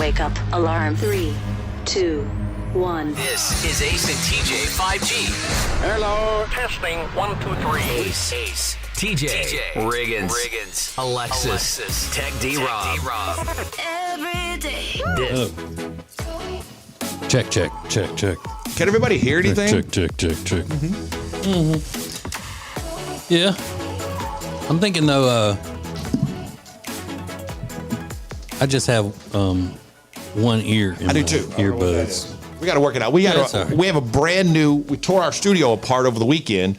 wake up alarm. 3, 2, 1. This is Ace and TJ 5G. Hello, testing 1, 2, 3. Ace. TJ. Riggins. Alexis. Tech D-Rob. Every day. This. Check. Can everybody hear anything? Check. Yeah. I'm thinking though, I just have one ear in I do my too. earbuds. We got to work it out. We that's all right. We have a brand new. We tore our studio apart over the weekend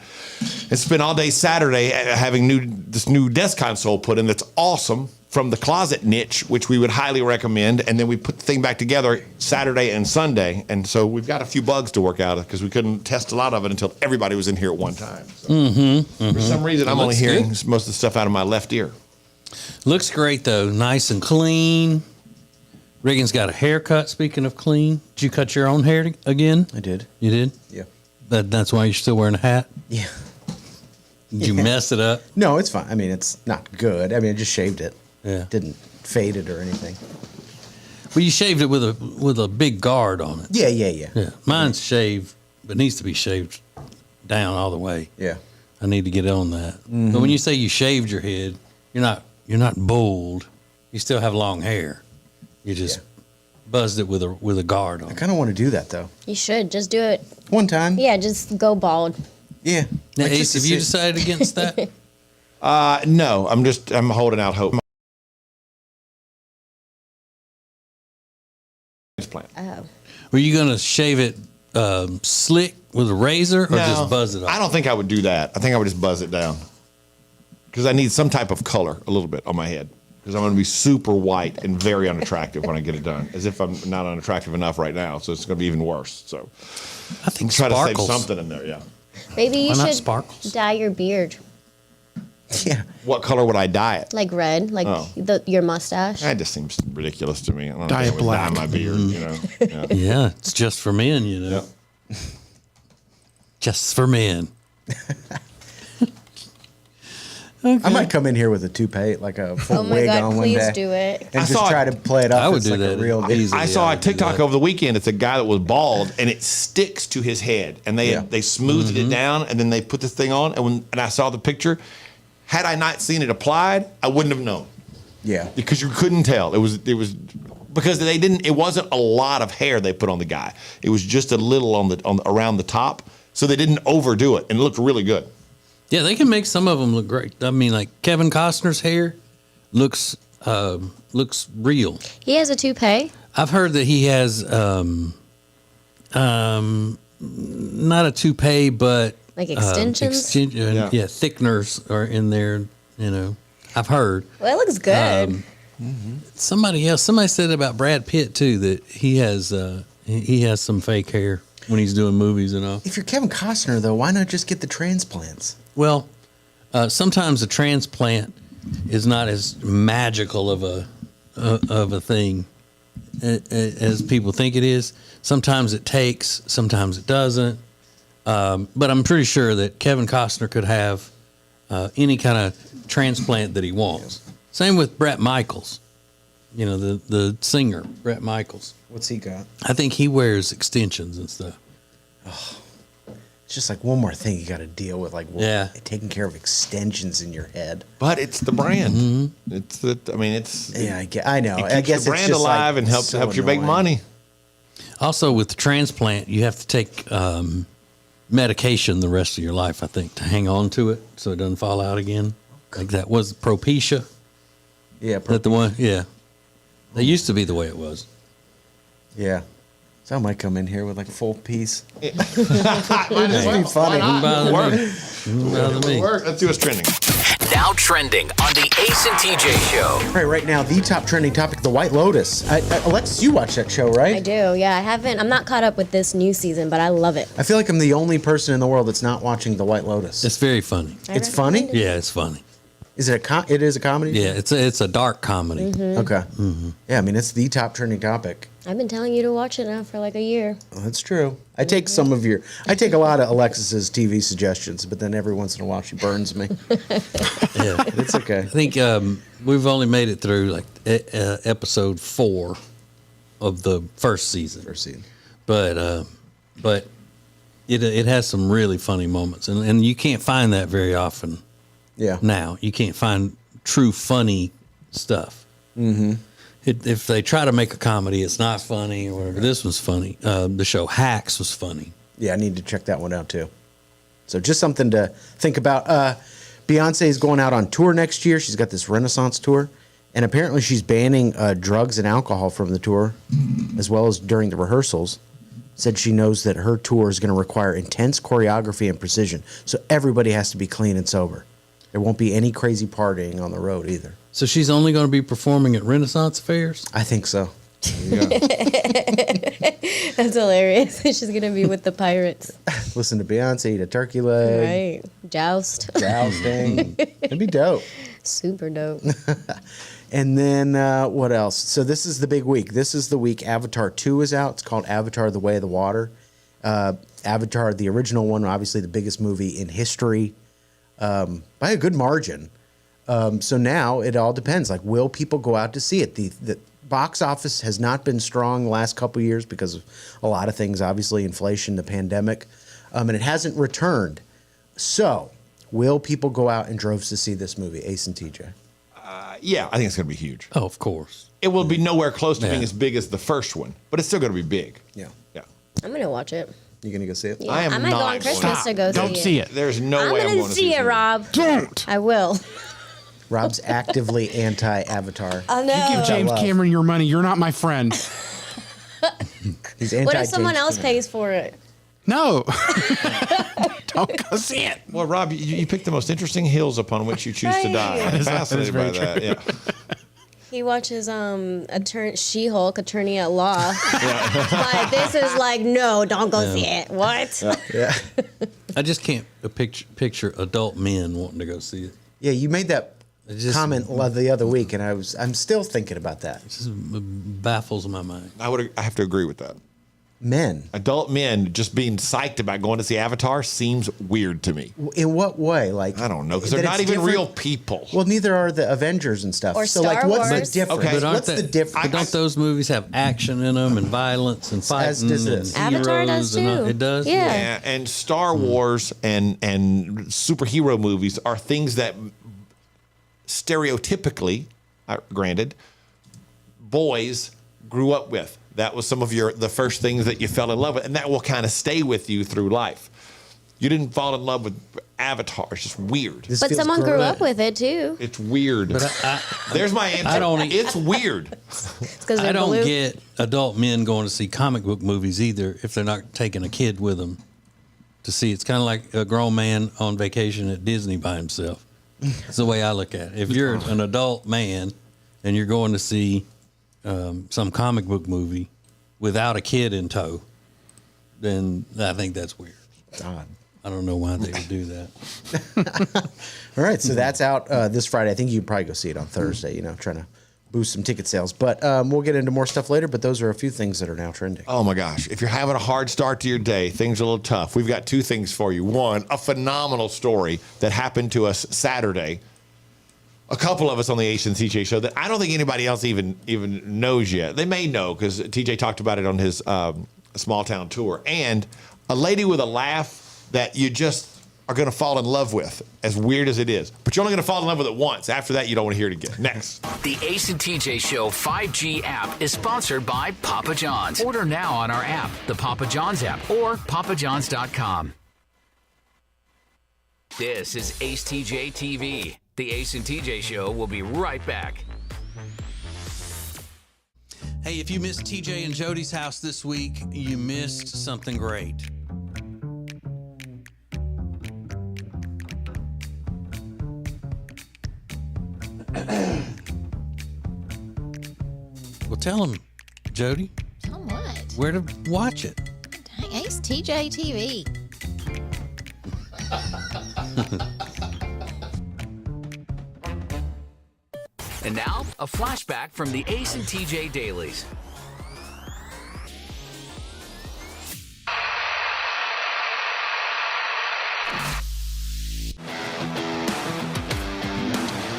and spent all day Saturday having this new desk console put in. That's awesome from the closet niche, which we would highly recommend. And then we put the thing back together Saturday and Sunday. And so we've got a few bugs to work out because we couldn't test a lot of it until everybody was in here at one time. So For some reason, I'm only hearing most of the stuff out of my left ear. Looks great though, nice and clean. Reagan's got a haircut. Speaking of clean, did you cut your own hair again? I did. You did? Yeah. That's why you're still wearing a hat? Yeah. Did you mess it up? No, it's fine. I mean, it's not good. I mean, I just shaved it. Yeah. Didn't fade it or anything. Well, you shaved it with a big guard on it. Yeah. Yeah. Mine's shaved, but needs to be shaved down all the way. Yeah. I need to get on that. But when you say you shaved your head, you're not bald. You still have long hair. You just buzzed it with a guard on. I kind of want to do that though. You should just do it. One time. Yeah, just go bald. Yeah. Now, Like, Ace, just have to you see- decided against that? No, I'm holding out hope. Plan. Oh. Were you going to shave it slick with a razor or just buzz it off? I don't think I would do that. I think I would just buzz it down because I need some type of color a little bit on my head because I'm going to be super white and very unattractive when I get it done, as if I'm not unattractive enough right now. So it's going to be even worse. So I think try to save sparkles. something in there. Yeah. Maybe you Why not should sparkles? dye your beard Yeah. What color would I dye it? like red, like your mustache. That just seems ridiculous to me. I don't Dye think it I would black. Dye my beard, you know. Yeah. Yeah, it's just for men, you know. Yep. Just for men. I might come in here with a toupee, like a full Oh my wig God, on one please day. do it. And I just saw try it. to play it up I would as do like that a real easily. I saw I a would do TikTok that. over the weekend. It's a guy that was bald, and it sticks to his head. And they smoothed it down, and then they put this thing on. And I saw the picture. Had I not seen it applied, I wouldn't have known Yeah. because you couldn't tell. It was because they didn't. It wasn't a lot of hair they put on the guy. It was just a little on the around the top, so they didn't overdo it, and it looked really good. Yeah, they can make some of them look great. I mean, like Kevin Costner's hair looks real. He has a toupee. I've heard that he has not a toupee, but Like extensions? yeah, thickeners are in there. You know, I've heard. Well, it looks good. Somebody said about Brad Pitt too that he has some fake hair when he's doing movies and all. If you're Kevin Costner, though, why not just get the transplants? Well, sometimes a transplant is not as magical of a thing as people think it is. Sometimes it takes, sometimes it doesn't. But I'm pretty sure that Kevin Costner could have any kind of transplant that he wants. Same with Bret Michaels, you know, the singer, Bret Michaels. What's he got? I think he wears extensions and stuff. It's just like one more thing you got to deal with, like taking care of extensions in your head. But it's the brand. It's the. I mean, it's. Yeah, I know. It keeps I guess the it's brand just alive like, and helps you make annoying. money. Also, with the transplant, you have to take medication the rest of your life, I think, to hang on to it so it doesn't fall out again. Like that was Propecia. Yeah, Is that the one? Yeah. That used to be the way it was. yeah. So I might come in here with like a full piece. Might as It'd be funny. Wouldn't bother Work. me. Wouldn't bother me. Work. Let's see what's trending. Now trending on the Ace and TJ Show. All right now, the top trending topic, The White Lotus. Alexis, you watch that show, right? I do. Yeah, I haven't. I'm not caught up with this new season, but I love it. I feel like I'm the only person in the world that's not watching The White Lotus. It's very funny. It's funny? recommend it. Yeah, it's funny. Is it it is a comedy? Yeah, it's a dark comedy. Okay. Yeah, I mean, it's the top trending topic. I've been telling you to watch it now for like a year. Well, that's true. I take I take a lot of Alexis's TV suggestions, but then every once in a while she burns me. Yeah. It's okay. I think we've only made it through like episode 4, of the first season. First season. But it has some really funny moments, and you can't find that very often. Yeah. Now you can't find true funny stuff. Mm-hmm. If they try to make a comedy, it's not funny or whatever. This one's funny. The show Hacks was funny. Yeah, I need to check that one out too. So just something to think about. Beyonce is going out on tour next year. She's got this Renaissance tour, and apparently she's banning drugs and alcohol from the tour, as well as during the rehearsals. Said she knows that her tour is going to require intense choreography and precision, so everybody has to be clean and sober. There won't be any crazy partying on the road either. So she's only going to be performing at Renaissance fairs? I think so. That's hilarious. She's gonna be with the pirates. Listen to Beyonce, eat a turkey leg. Right. Jousting. It'd be dope. Super dope. And then what else? So this is the big week. This is the week Avatar 2 is out. It's called Avatar: The Way of the Water. Avatar, the original one, obviously the biggest movie in history by a good margin. So now it all depends. Like, will people go out to see it? The box office has not been strong the last couple of years because of a lot of things, obviously inflation, the pandemic, and it hasn't returned. So will people go out in droves to see this movie, Ace and TJ? Yeah, I think it's going to be huge. Oh, of course. It will be nowhere close to being as big as the first one, but it's still going to be big. Yeah. Yeah. I'm gonna watch it. You gonna go see it? Yeah. I am I might go not on Christmas going to go Don't see see it. it. There's no I'm way I'm gonna going to see it, this Rob. Don't. I will. Rob's actively anti-Avatar. I know. You give James love. Cameron your money. You're not my friend. He's anti. What if someone James else Cameron. pays for it? No. Don't go see it. Well, Rob, you picked the most interesting hills upon which you choose to die. I'm fascinated by very that. Yeah. He watches She-Hulk, Attorney at Law. But this is like, no, don't go see it. What? Yeah. I just can't picture adult men wanting to go see it. Yeah, you made that It just- comment the other week, and I'm still thinking about that. It just baffles my mind. I have to agree with that. Men. Adult men just being psyched about going to see Avatar seems weird to me. In what way? Like, I don't know, because they're that not it's even different? real people. Well, neither are the Avengers and stuff. Or so, like, Star what's Wars. the difference? Okay. But aren't What's the that- difference? But don't those movies have action in them and violence and fighting? As does and this. Avatar does heroes and all- too. It does? Yeah. Yeah, and Star Wars and superhero movies are things that stereotypically, granted, boys grew up with. That was some of the first things that you fell in love with, and that will kind of stay with you through life. You didn't fall in love with Avatar. It's just weird. This But feels someone grew grown up with it too. It's weird. But There's my answer. I don't- It's weird. It's because I they're don't blue. get adult men going to see comic book movies either if they're not taking a kid with them to see. It's kind of like a grown man on vacation at Disney by himself. That's the way I look at it. If you're an adult man and you're going to see some comic book movie without a kid in tow, then I think that's weird. God. I don't know why they would do that. All right, so that's out this Friday. I think you can probably go see it on Thursday, trying to boost some ticket sales. But we'll get into more stuff later, but those are a few things that are now trending. Oh my gosh. If you're having a hard start to your day, things are a little tough. We've got two things for you. One, a phenomenal story that happened to us Saturday. A couple of us on the Ace and TJ show that I don't think anybody else even knows yet. They may know because TJ talked about it on his small town tour. And a lady with a laugh that you just are going to fall in love with, as weird as it is. But you're only going to fall in love with it once. After that, you don't want to hear it again. Next. The Ace and TJ Show 5G app is sponsored by Papa John's. Order now on our app, the Papa John's app, or papajohns.com. This is acetjtv. The Ace and TJ Show will be right back. Hey, if you missed TJ and Jody's house this week, you missed something great. Well, tell them, Jody, Tell 'em what? where to watch it. Dang, Ace TJ And now, a flashback from the Ace and TJ Dailies.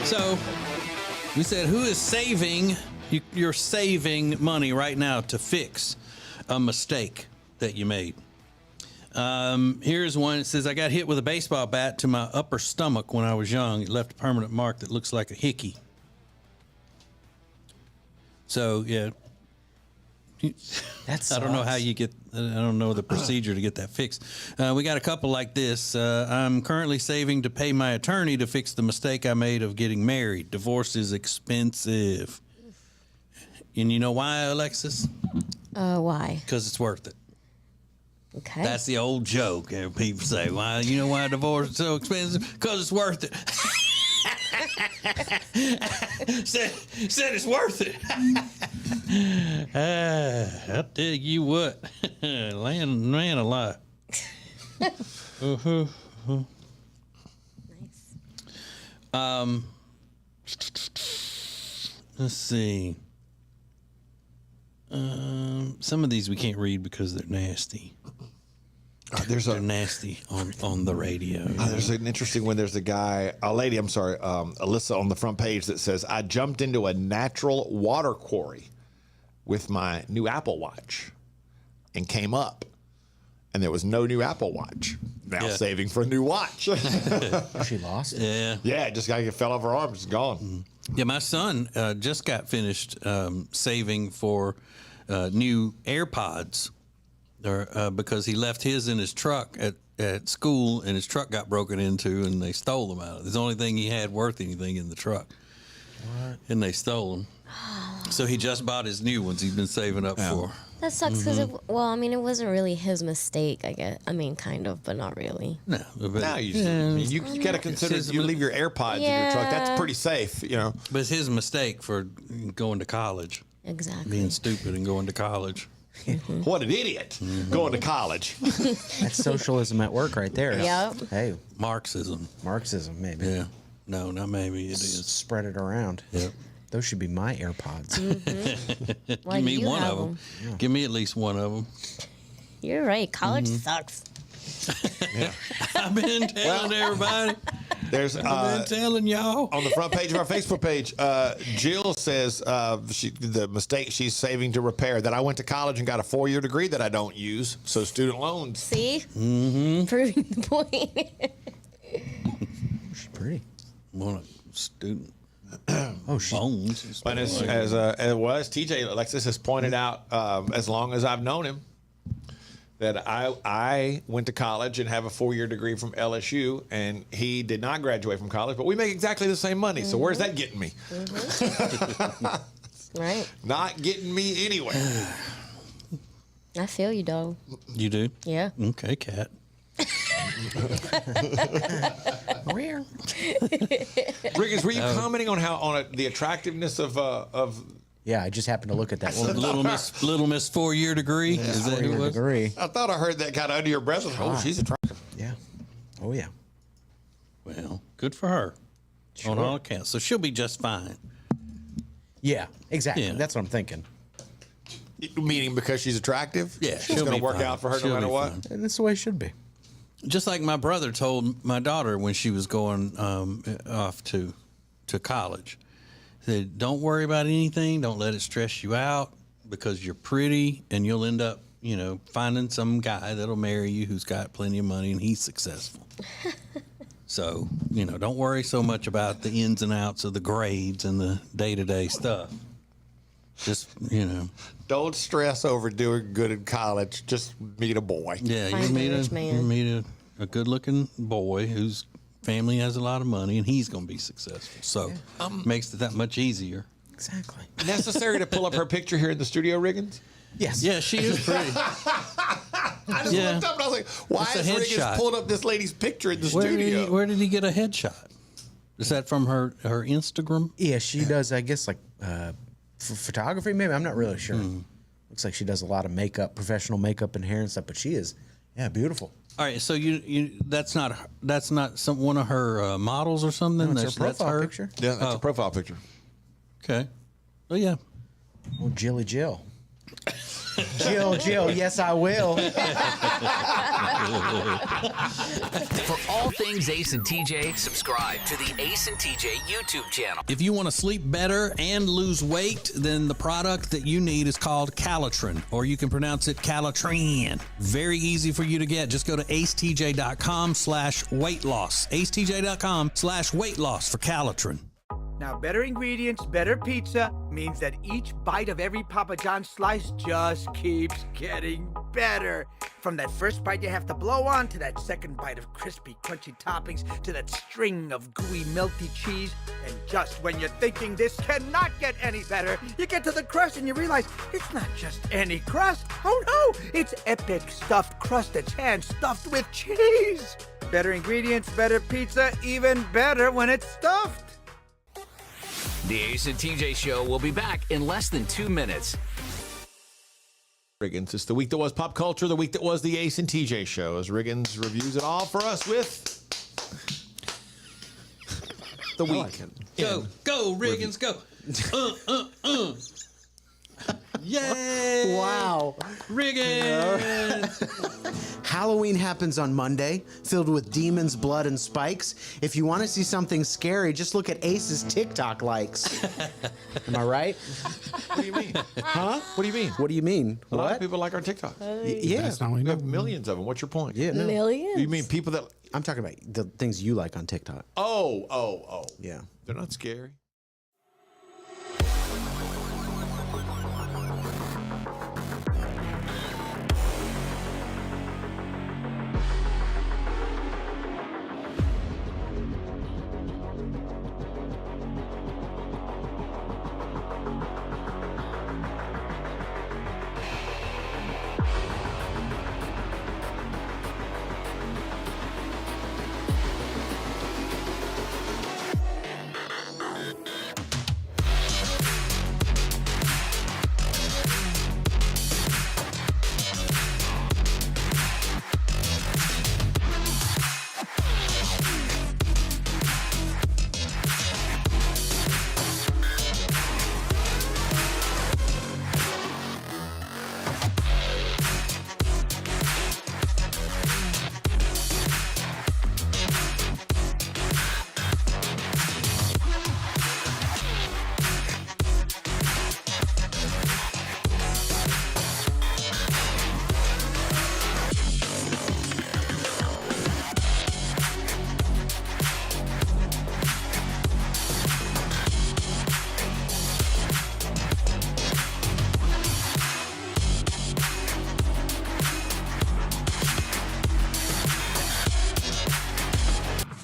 So, we said, who is saving you're saving money right now to fix a mistake that you made. Here's one. It says, I got hit with a baseball bat to my upper stomach when I was young. It left a permanent mark that looks like a hickey. So, yeah. That I don't know sucks. how you get, I don't know the procedure to get that fixed. We got a couple like this. I'm currently saving to pay my attorney to fix the mistake I made of getting married. Divorce is expensive. And you know why, Alexis? Why? Because it's worth it. Okay. That's the old joke. People say, "Why? You know why divorce is so expensive? Because it's worth it." said it's worth it. I tell you what, man alive. Nice. Let's see. Some of these we can't read because they're nasty. They're nasty on the radio. There's an interesting one. There's a lady, I'm sorry, Alyssa on the front page that says, I jumped into a natural water quarry with my new Apple Watch and came up. And there was no new Apple Watch. Now saving for a new watch. She lost it. Yeah. Yeah, it just fell off her arm. It's gone. Yeah, my son just got finished saving for new AirPods because he left his in his truck at school, and his truck got broken into, and they stole them out. It's the only thing he had worth anything in the truck. What? And they stole them. So he just bought his new ones he's been saving up for. That sucks because, it wasn't really his mistake, I guess. I mean, kind of, but not really. No. But, Now you got to consider you leave your AirPods in your truck. That's pretty safe, you know. But it's his mistake for going to college. Exactly. Being stupid and going to college. What an idiot going to college. That's socialism at work right there. Yep. Hey, Marxism, maybe. Yeah. No, not maybe. It is. Spread it around. Yep. Those should be my AirPods. Why Give me do you one have of them. Yeah. Give me at least one of them. You're right. College sucks. I've been telling everybody. There's I've been telling y'all. on the front page of our Facebook page, Jill says the mistake she's saving to repair, that I went to college and got a 4-year degree that I don't use, so student loans. See? Proving the point. She's pretty. One student Oh, she. bones. But as TJ Alexis has pointed out, as long as I've known him, that I went to college and have a 4-year degree from LSU, and he did not graduate from college, but we make exactly the same money. So where's that getting me? Right. Not getting me anywhere. I feel you, dog. You do? Yeah. Okay, cat. Rare. Riggins, were you commenting on the attractiveness of Yeah, I just happened to look at that one. Little Miss 4-year degree. Is that who it was? Degree. I thought I heard that kind of under your breath. Oh, she's attractive. Yeah. Oh, yeah. Well, good for her. Sure. On all accounts. So she'll be just fine. Yeah, exactly. Yeah. That's what I'm thinking. Meaning because she's attractive? Yeah, It's she'll going be to work fine. out for her She'll no matter be what. fine. And that's the way it should be. Just like my brother told my daughter when she was going off to college. He said, don't worry about anything. Don't let it stress you out because you're pretty and you'll end up, finding some guy that'll marry you who's got plenty of money and he's successful. So, don't worry so much about the ins and outs of the grades and the day-to-day stuff. Just, Don't stress over doing good in college. Just meet a boy. Yeah, Find a rich man. you meet a good-looking boy whose family has a lot of money, and he's going to be successful. So makes it that much easier. Exactly. Necessary to pull up her picture here in the studio, Riggins? Yes. Yeah, she is pretty. I just looked up and I was like, why It's a is Riggins headshot. pulling up this lady's picture in the studio? Where did he get a headshot? Is that from her Instagram? Yeah, she does, I guess, like photography, maybe. I'm not really sure. Looks like she does a lot of makeup, professional makeup and hair and stuff, but she is, beautiful. All right, so you that's not one of her models or something. No, it's her profile picture. Yeah, that's a profile picture. Okay. Oh yeah. Oh, Jilly Jill. Jill, yes, I will. For all things Ace and TJ, subscribe to the Ace and TJ YouTube channel. If you want to sleep better and lose weight, then the product that you need is called Calitrin, or you can pronounce it Calitrin. Very easy for you to get. Just go to acetj.com/weight loss. acetj.com/weight loss for Calitrin. Now, better ingredients, better pizza means that each bite of every Papa John's slice just keeps getting better. From that first bite you have to blow on, to that second bite of crispy, crunchy toppings, to that string of gooey, melty cheese. And just when you're thinking this cannot get any better, you get to the crust and you realize it's not just any crust. Oh no, it's epic stuffed crust that's hand-stuffed with cheese. Better ingredients, better pizza, even better when it's stuffed. The Ace and TJ Show will be back in less than 2 minutes. Riggins, it's the week that was pop culture, the week that was the Ace and TJ Show, as Riggins reviews it all for us with the week. Go, Riggins, go. Yay! Wow. Riggins! Halloween happens on Monday, filled with demons, blood, and spikes. If you want to see something scary, just look at Ace's TikTok likes. Am I right? What do you mean? Huh? What do you mean? What do you mean? A lot of What? people like our TikTok. Yeah. That's not what We we have know. millions of them. What's your point? Yeah, no. Millions. You mean people that... I'm talking about the things you like on TikTok. Oh. Yeah. They're not scary.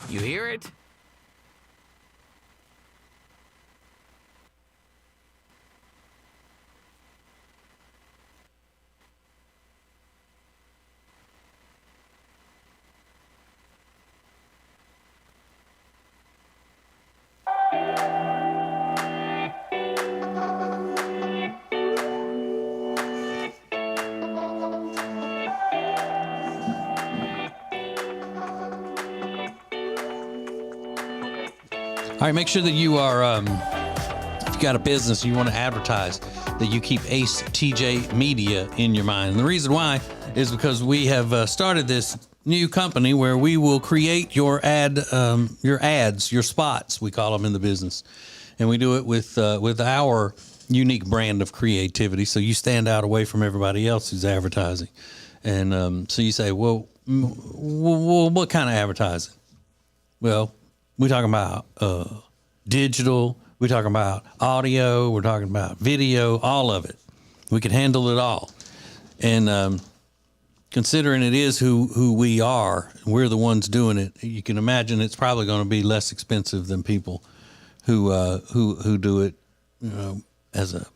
You hear it? All right, make sure that you are, if you got a business you want to advertise, that you keep Ace TJ Media in your mind. And the reason why is because we have started this new company where we will create your ads, your spots, we call them in the business. And we do it with our unique brand of creativity. So you stand out away from everybody else who's advertising. And so you say, well, what kind of advertising? Well, we're talking about digital, we're talking about audio, we're talking about video, all of it. We can handle it all. And considering it is who we are, we're the ones doing it, you can imagine it's probably going to be less expensive than people who do it, you know, as a,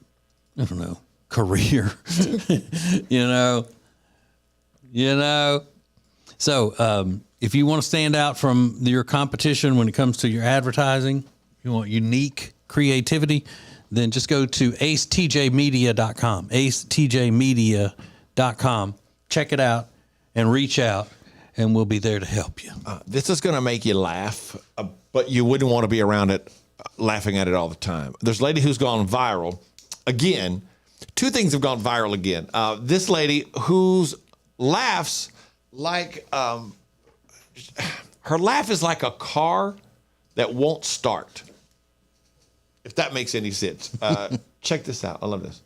I don't know, career, you know. So if you want to stand out from your competition when it comes to your advertising, you want unique creativity, then just go to acetjmedia.com, acetjmedia.com. Check it out and reach out, and we'll be there to help you. This is going to make you laugh, but you wouldn't want to be around it, laughing at it all the time. There's a lady who's gone viral, again, two things have gone viral again. This lady whose laughs like her laugh is like a car that won't start. If that makes any sense. Check this out. I love this.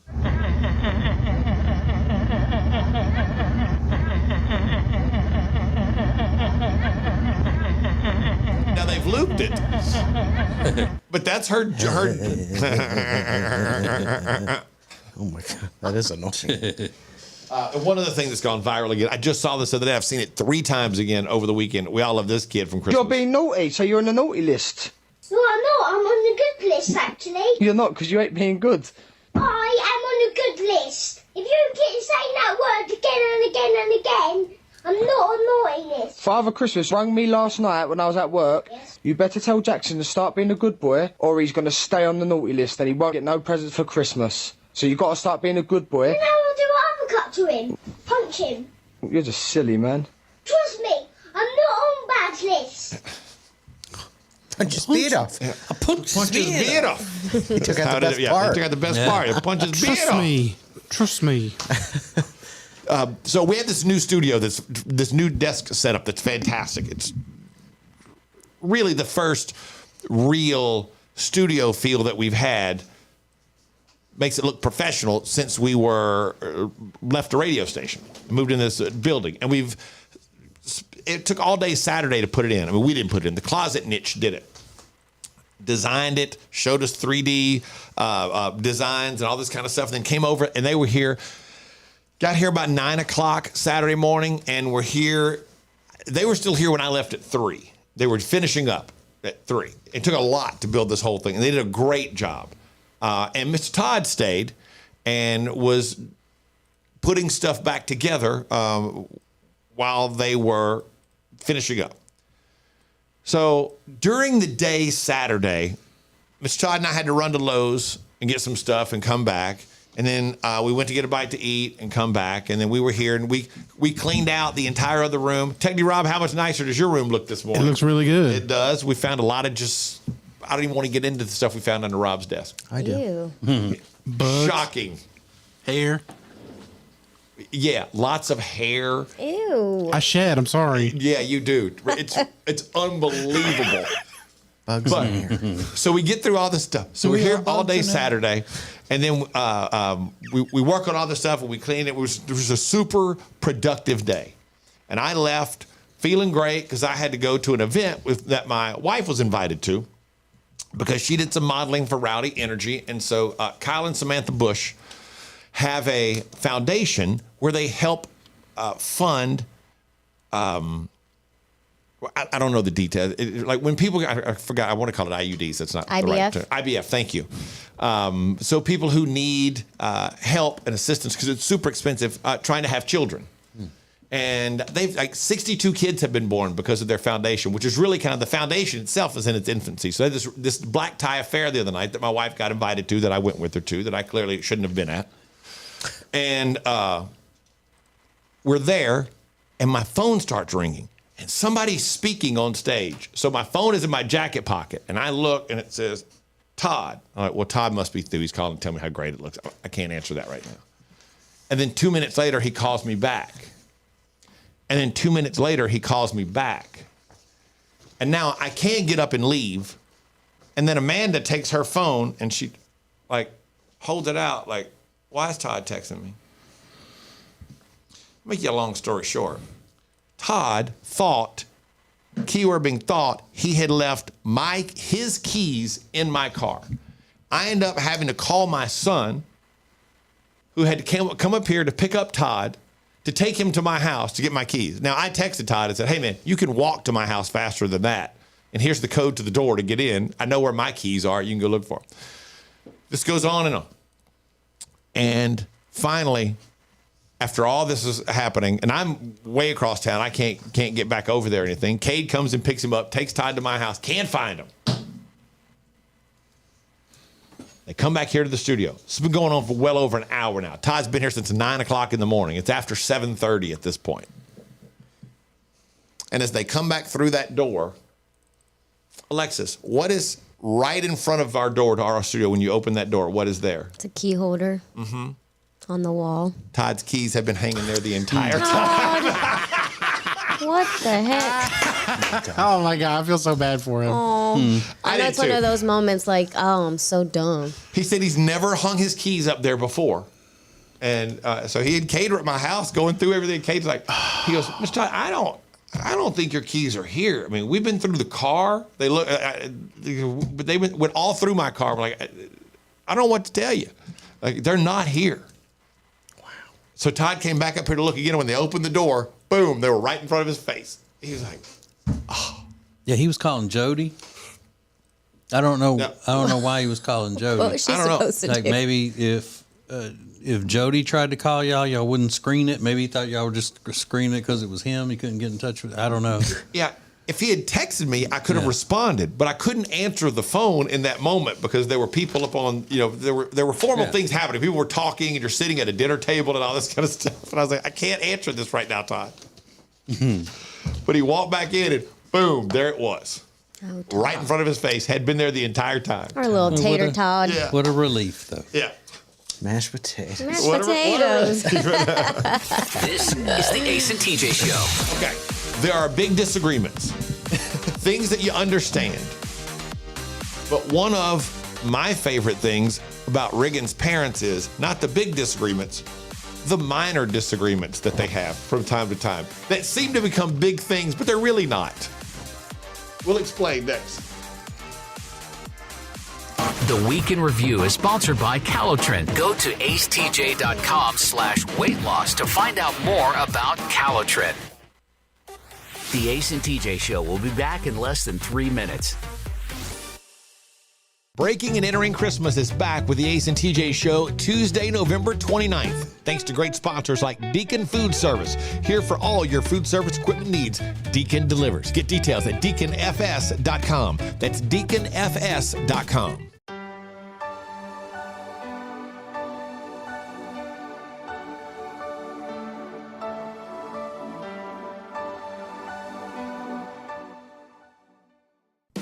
Now they've looped it. But that's her. Oh my God, that is annoying. One other thing that's gone viral again. I just saw this the other day. I've seen it 3 times again over the weekend. We all love this kid from Christmas. You're being naughty, so you're on the naughty list. No, I'm not. I'm on the good list, actually. You're not, because you ain't being good. I am on the good list. If you keep saying that word again and again and again, I'm not on naughty list. Father Christmas rang me last night when I was at work. Yes. You better tell Jackson to start being a good boy, or he's going to stay on the naughty list and he won't get no presents for Christmas. So you got to start being a good boy. Then I'll do an uppercut to him. Punch him. You're just silly, man. Trust me, I'm not on bad list. Punch his beard off. Punch his beard off. He took out the best part. He took out the best part. He punched his beard off. Trust me. So we have this new studio, this new desk setup that's fantastic. It's really the first real studio feel that we've had. Makes it look professional since we were left a radio station, moved in this building, and it took all day Saturday to put it in. I mean, we didn't put it in. The Closet Niche did it, designed it, showed us 3D designs and all this kind of stuff. And then came over, and they were here. Got here about 9 o'clock Saturday morning, and were here. They were still here when I left at 3. They were finishing up at 3. It took a lot to build this whole thing, and they did a great job. And Mr. Todd stayed and was putting stuff back together while they were finishing up. So during the day Saturday, Mr. Todd and I had to run to Lowe's and get some stuff and come back. And then we went to get a bite to eat and come back. And then we were here and we cleaned out the entire other room. Technically, Rob, how much nicer does your room look this morning? It looks really good. It does. We found a lot of I don't even want to get into the stuff we found under Rob's desk. I do. Bugs, Shocking. hair. Yeah, lots of hair. Ew. I shed. I'm sorry. Yeah, you do. It's unbelievable. Bugs in here. So we get through all this stuff. So we're here all day Saturday, and then we work on all this stuff and we clean it. It was a super productive day, and I left feeling great because I had to go to an event that my wife was invited to because she did some modeling for Rowdy Energy, and so Kyle and Samantha Bush have a foundation where they help fund. I don't know the detail. Like when people, I forgot, I want to call it IUDs. That's not IVF. the right term. IVF, thank you. So people who need help and assistance, because it's super expensive, trying to have children. And they've 62 kids have been born because of their foundation, which is really kind of the foundation itself is in its infancy. So this black tie affair the other night that my wife got invited to, that I went with her to, that I clearly shouldn't have been at. And we're there, and my phone starts ringing. And somebody's speaking on stage. So my phone is in my jacket pocket, and I look, and it says, Todd. I'm like, well, Todd must be through. He's calling to tell me how great it looks. I can't answer that right now. And then 2 minutes later, he calls me back. And then 2 minutes later, he calls me back. And now I can't get up and leave. And then Amanda takes her phone, and she, holds it out, why is Todd texting me? Make you a long story short. Todd thought, keyword being thought, he had left his keys in my car. I ended up having to call my son, who had to come up here to pick up Todd, to take him to my house to get my keys. Now, I texted Todd and said, hey, man, you can walk to my house faster than that. And here's the code to the door to get in. I know where my keys are. You can go look for them. This goes on and on. And finally, after all this is happening, and I'm way across town, I can't get back over there or anything. Cade comes and picks him up, takes Todd to my house, can't find him. They come back here to the studio. This has been going on for well over an hour now. Todd's been here since 9 o'clock in the morning. It's after 7:30 at this point. And as they come back through that door, Alexis, what is right in front of our door to our studio when you open that door? What is there? It's a key holder. Mm-hmm. On the wall. Todd's keys have been hanging there the entire time. What the heck? Oh my God, I feel so bad for him. Oh, I know did it's one too. of those moments like, oh, I'm so dumb. He said he's never hung his keys up there before. And so he had Cater at my house going through everything. Cater's like, he goes, Mr. Todd, I don't think your keys are here. I mean, we've been through the car. They look, but they went all through my car. We're like, I don't know what to tell you. Like, they're not here. Wow. So Todd came back up here to look again. When they opened the door, boom, they were right in front of his face. He was like, oh. Yeah, he was calling Jody. I don't know. No. I don't know why he was calling Jody. What was she I don't know. supposed to Like do? maybe if Jody tried to call y'all wouldn't screen it. Maybe he thought y'all were just screening it because it was him. He couldn't get in touch with it. I don't know. Yeah. If he had texted me, I could have responded, but I couldn't answer the phone in that moment because there were people up on, there were formal things happening. People were talking, and you're sitting at a dinner table and all this kind of stuff. And I was like, I can't answer this right now, Todd. But he walked back in, and boom, there it was, right in front of his face. Had been there the entire time. Our little tater Todd. Yeah. What a relief, though. Yeah. Mashed potatoes. Mashed potatoes. This is the Ace and TJ Show. Okay. There are big disagreements, things that you understand. But one of my favorite things about Riggins' parents is not the big disagreements, the minor disagreements that they have from time to time that seem to become big things, but they're really not. We'll explain next. The Week in Review is sponsored by Calotren. Go to acetj.com/weight loss to find out more about Calotren. The Ace and TJ Show will be back in less than 3 minutes. Breaking and Entering Christmas is back with the Ace and TJ Show Tuesday, November 29th. Thanks to great sponsors like Deacon Food Service. Here for all your food service equipment needs. Deacon delivers. Get details at deaconfs.com. That's deaconfs.com.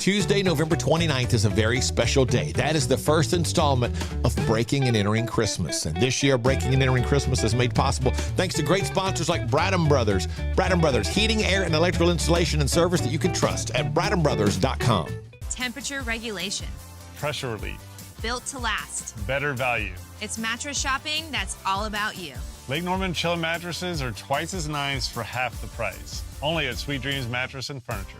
Tuesday, November 29th is a very special day. That is the first installment of Breaking and Entering Christmas. And this year, Breaking and Entering Christmas is made possible thanks to great sponsors like Bradham Brothers. Bradham Brothers, heating, air, and electrical installation and service that you can trust at bradhambrothers.com. Temperature regulation. Pressure relief. Built to last. Better value. It's mattress shopping that's all about you. Lake Norman Chill mattresses are twice as nice for half the price. Only at Sweet Dreams Mattress and Furniture.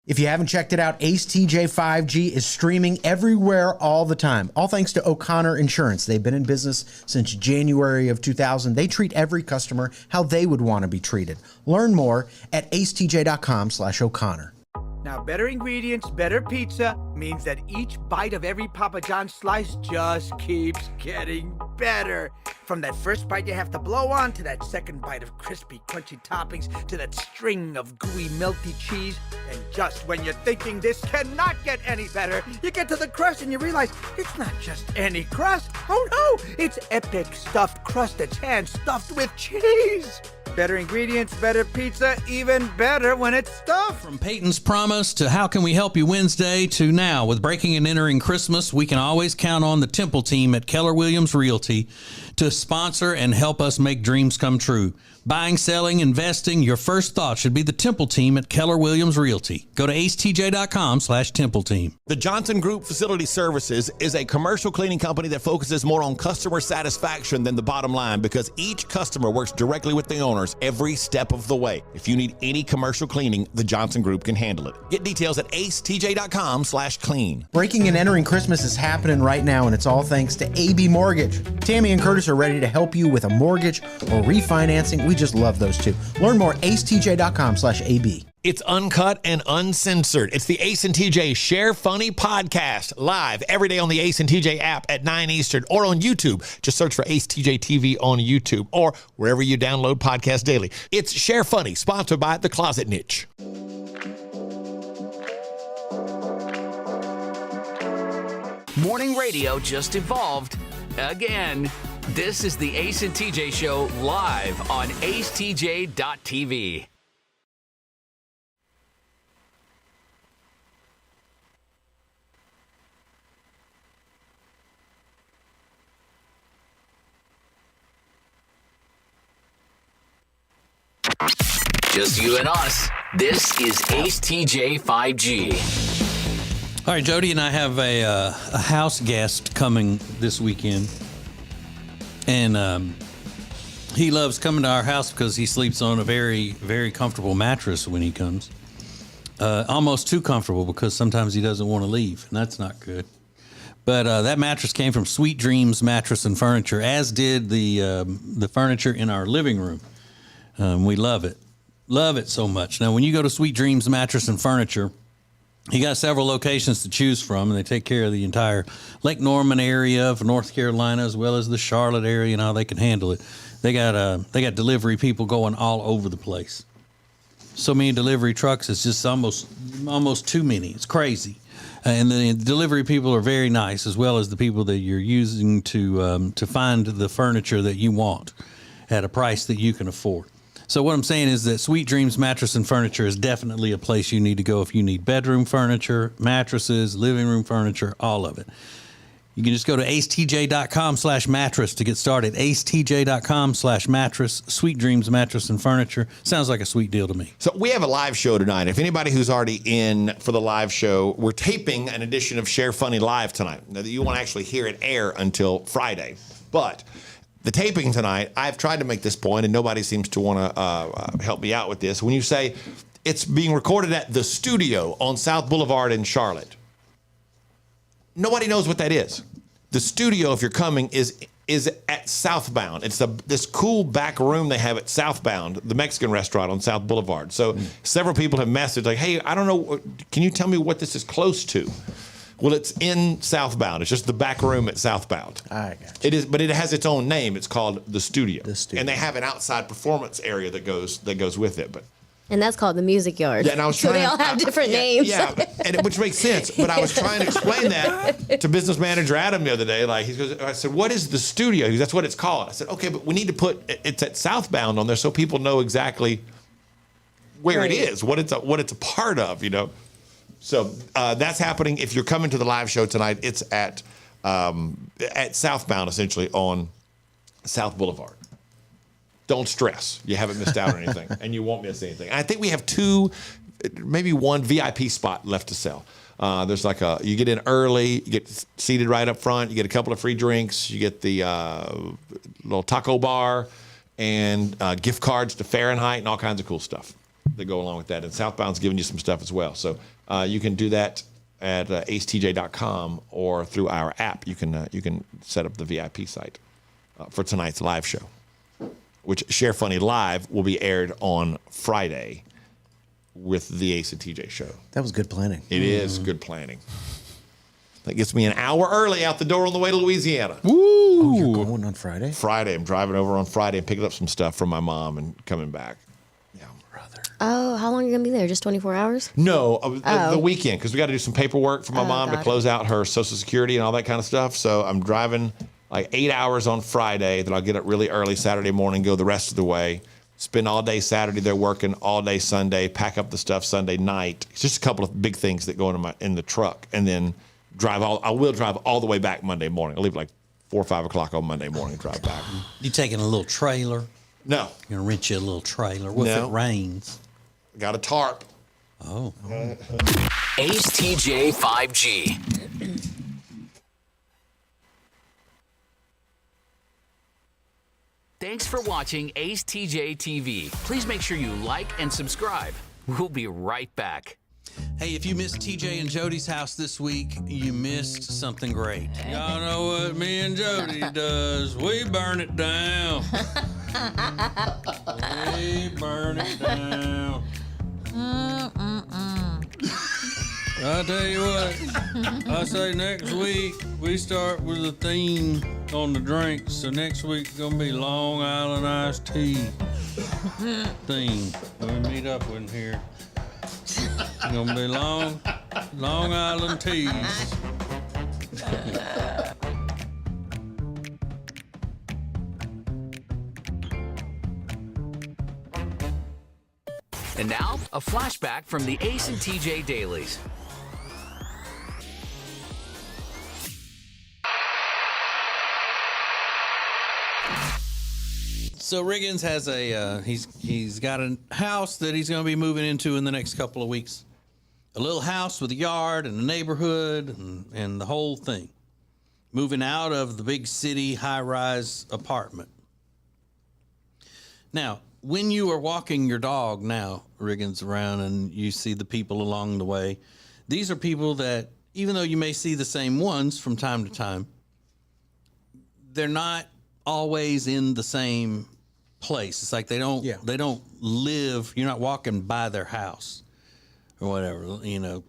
If you haven't checked it out, Ace TJ 5G is streaming everywhere all the time. All thanks to O'Connor Insurance. They've been in business since January of 2000. They treat every customer how they would want to be treated. Learn more at acetj.com/O'Connor. Now, better ingredients, better pizza means that each bite of every Papa John's slice just keeps getting better. From that first bite you have to blow on, to that second bite of crispy, crunchy toppings, to that string of gooey, melty cheese. And just when you're thinking this cannot get any better, you get to the crust and you realize it's not just any crust. Oh no, it's epic stuffed crust that's hand-stuffed with cheese. Better ingredients, better pizza, even better when it's stuffed. From Peyton's Promise to How Can We Help You Wednesday to now, with Breaking and Entering Christmas, we can always count on the Temple team at Keller Williams Realty to sponsor and help us make dreams come true. Buying, selling, investing, your first thought should be the Temple team at Keller Williams Realty. Go to acetj.com/Temple team. The Johnson Group Facility Services is a commercial cleaning company that focuses more on customer satisfaction than the bottom line because each customer works directly with the owners every step of the way. If you need any commercial cleaning, the Johnson Group can handle it. Get details at acetj.com/clean. Breaking and Entering Christmas is happening right now, and it's all thanks to AB Mortgage. Tammy and Curtis are ready to help you with a mortgage or refinancing. We just love those two. Learn more at acetj.com/AB. It's uncut and uncensored. It's the Ace and TJ Share Funny podcast, live every day on the Ace and TJ app at 9 Eastern or on YouTube. Just search for Ace TJ TV on YouTube or wherever you download podcasts daily. It's Share Funny, sponsored by The Closet Niche. Morning radio just evolved again. This is the Ace and TJ Show live on acetj.tv. Just you and us. This is Ace TJ 5G. All right, Jody and I have a house guest coming this weekend. And he loves coming to our house because he sleeps on a very, very comfortable mattress when he comes. Almost too comfortable because sometimes he doesn't want to leave, and that's not good. But that mattress came from Sweet Dreams Mattress and Furniture, as did the furniture in our living room. We love it. Love it so much. Now, when you go to Sweet Dreams Mattress and Furniture, you got several locations to choose from, and they take care of the entire Lake Norman area of North Carolina as well as the Charlotte area and how they can handle it. They got delivery people going all over the place. So many delivery trucks, it's just almost too many. It's crazy. And the delivery people are very nice, as well as the people that you're using to find the furniture that you want at a price that you can afford. So what I'm saying is that Sweet Dreams Mattress and Furniture is definitely a place you need to go if you need bedroom furniture, mattresses, living room furniture, all of it. You can just go to acetj.com/mattress to get started. acetj.com/mattress. Sweet Dreams Mattress and Furniture. Sounds like a sweet deal to me. So we have a live show tonight. If anybody who's already in for the live show, we're taping an edition of Share Funny Live tonight. Now, you won't actually hear it air until Friday. But the taping tonight, I've tried to make this point, and nobody seems to want to help me out with this. When you say it's being recorded at the studio on South Boulevard in Charlotte, nobody knows what that is. The studio, if you're coming, is at Southbound. It's this cool back room they have at Southbound, the Mexican restaurant on South Boulevard. So several people have messaged like, hey, I don't know, can you tell me what this is close to? Well, it's in Southbound. It's just the back room at Southbound. I got you. It is, but it has its own name. It's called the Studio. The Studio. And they have an outside performance area that goes with it. But And that's called the Music Yard. yeah, and I was so trying, they all have different names. Yeah, which makes sense. But I was trying to explain that to business manager Adam the other day. Like I said, what is the studio? He goes, that's what it's called. I said, okay, but we need to put it's at Southbound on there so people know exactly where it is, what it's a part of, you know. So that's happening. If you're coming to the live show tonight, it's at Southbound, essentially on South Boulevard. Don't stress. You haven't missed out on anything, and you won't miss anything. I think we have maybe one VIP spot left to sell. There's you get in early, you get seated right up front, you get a couple of free drinks, you get the little taco bar, and gift cards to Fahrenheit and all kinds of cool stuff that go along with that. And Southbound's giving you some stuff as well. So you can do that at acetj.com or through our app. You can set up the VIP site for tonight's live show, which Share Funny Live will be aired on Friday with the Ace and TJ show. That was good planning. It is good planning. That gets me an hour early out the door on the way to Louisiana. Woo! Oh, you're going on Friday? Friday. I'm driving over on Friday and picking up some stuff from my mom and coming back. Yeah, brother. Oh, how long are you going to be there? Just 24 hours? No, the weekend, because we got to do some paperwork for my mom to close out her Social Security and all that kind of stuff. So I'm driving like 8 hours on Friday, then I'll get up really early Saturday morning, go the rest of the way, spend all day Saturday there working, all day Sunday, pack up the stuff Sunday night. It's just a couple of big things that go in the truck, and then I will drive all the way back Monday morning. I'll leave like 4 or 5 o'clock on Monday morning, drive back. You taking a little trailer? No. You're going to rent you a little trailer. What if it rains? Got a tarp. Oh. Ace TJ 5G. Thanks for watching Ace TJ TV. Please make sure you like and subscribe. We'll be right back. Hey, if you missed TJ and Jody's house this week, you missed something great. Y'all know what me and Jody does. We burn it down. We burn it down. I'll tell you what, I say next week we start with a theme on the drinks. So next week's gonna be Long Island iced tea theme. We meet up in here. It's gonna be Long Island teas. And now, a flashback from the Ace and TJ Dailies. So Riggins has he's got a house that he's going to be moving into in the next couple of weeks. A little house with a yard and a neighborhood and the whole thing. Moving out of the big city high-rise apartment. Now, when you are walking your dog now, Riggins, around and you see the people along the way, these are people that, even though you may see the same ones from time to time, they're not always in the same place. It's like they don't live, you're not walking by their house or whatever, you know.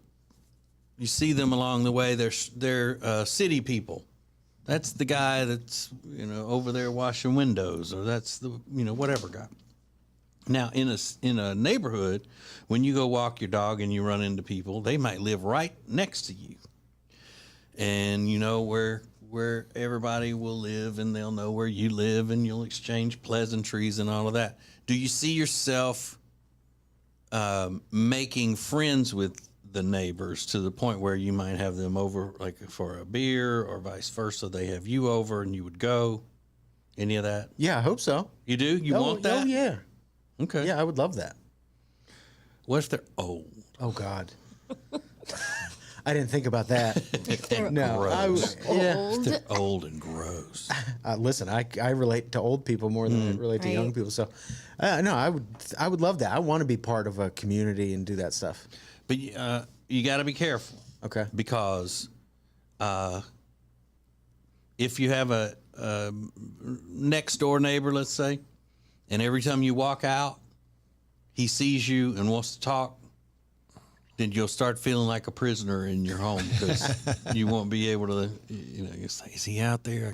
You see them along the way, they're city people. That's the guy that's, you know, over there washing windows, or that's the, you know, whatever guy. Now, in a neighborhood, when you go walk your dog and you run into people, they might live right next to you. And you know where everybody will live, and they'll know where you live, and you'll exchange pleasantries and all of that. Do you see yourself making friends with the neighbors to the point where you might have them over, like for a beer, or vice versa? They have you over, and you would go. Any of that? Yeah, I hope so. You do? You want that? Oh, yeah. Okay. Yeah, I would love that. What if they're old? Oh, God. I didn't think about that. No, gross. Old. They're old and gross. Listen, I relate to old people more than I relate to young people. So, no, I would love that. I want to be part of a community and do that stuff. But you got to be careful. Okay. Because if you have a next door neighbor, let's say, and every time you walk out, he sees you and wants to talk, then you'll start feeling like a prisoner in your home, because you won't be able to, you know, you say, is he out there? I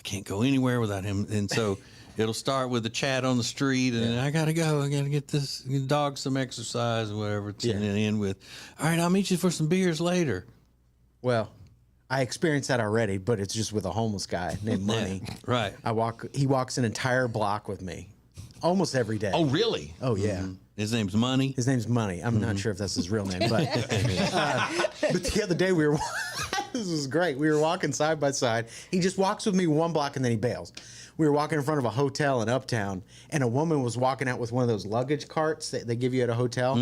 can't go anywhere without him. And so it'll start with a chat on the street, and I got to go. I got to get this dog some exercise or whatever. And then end with, all right, I'll meet you for some beers later. Well, I experienced that already, but it's just with a homeless guy named Money. Right. He walks an entire block with me almost every day. Oh, really? Oh, yeah. Mm-hmm. His name's Money? His name's Money. I'm not sure if that's his real name, but but the other day we were this was great. We were walking side by side. He just walks with me one block and then he bails. We were walking in front of a hotel in Uptown, and a woman was walking out with one of those luggage carts that they give you at a hotel.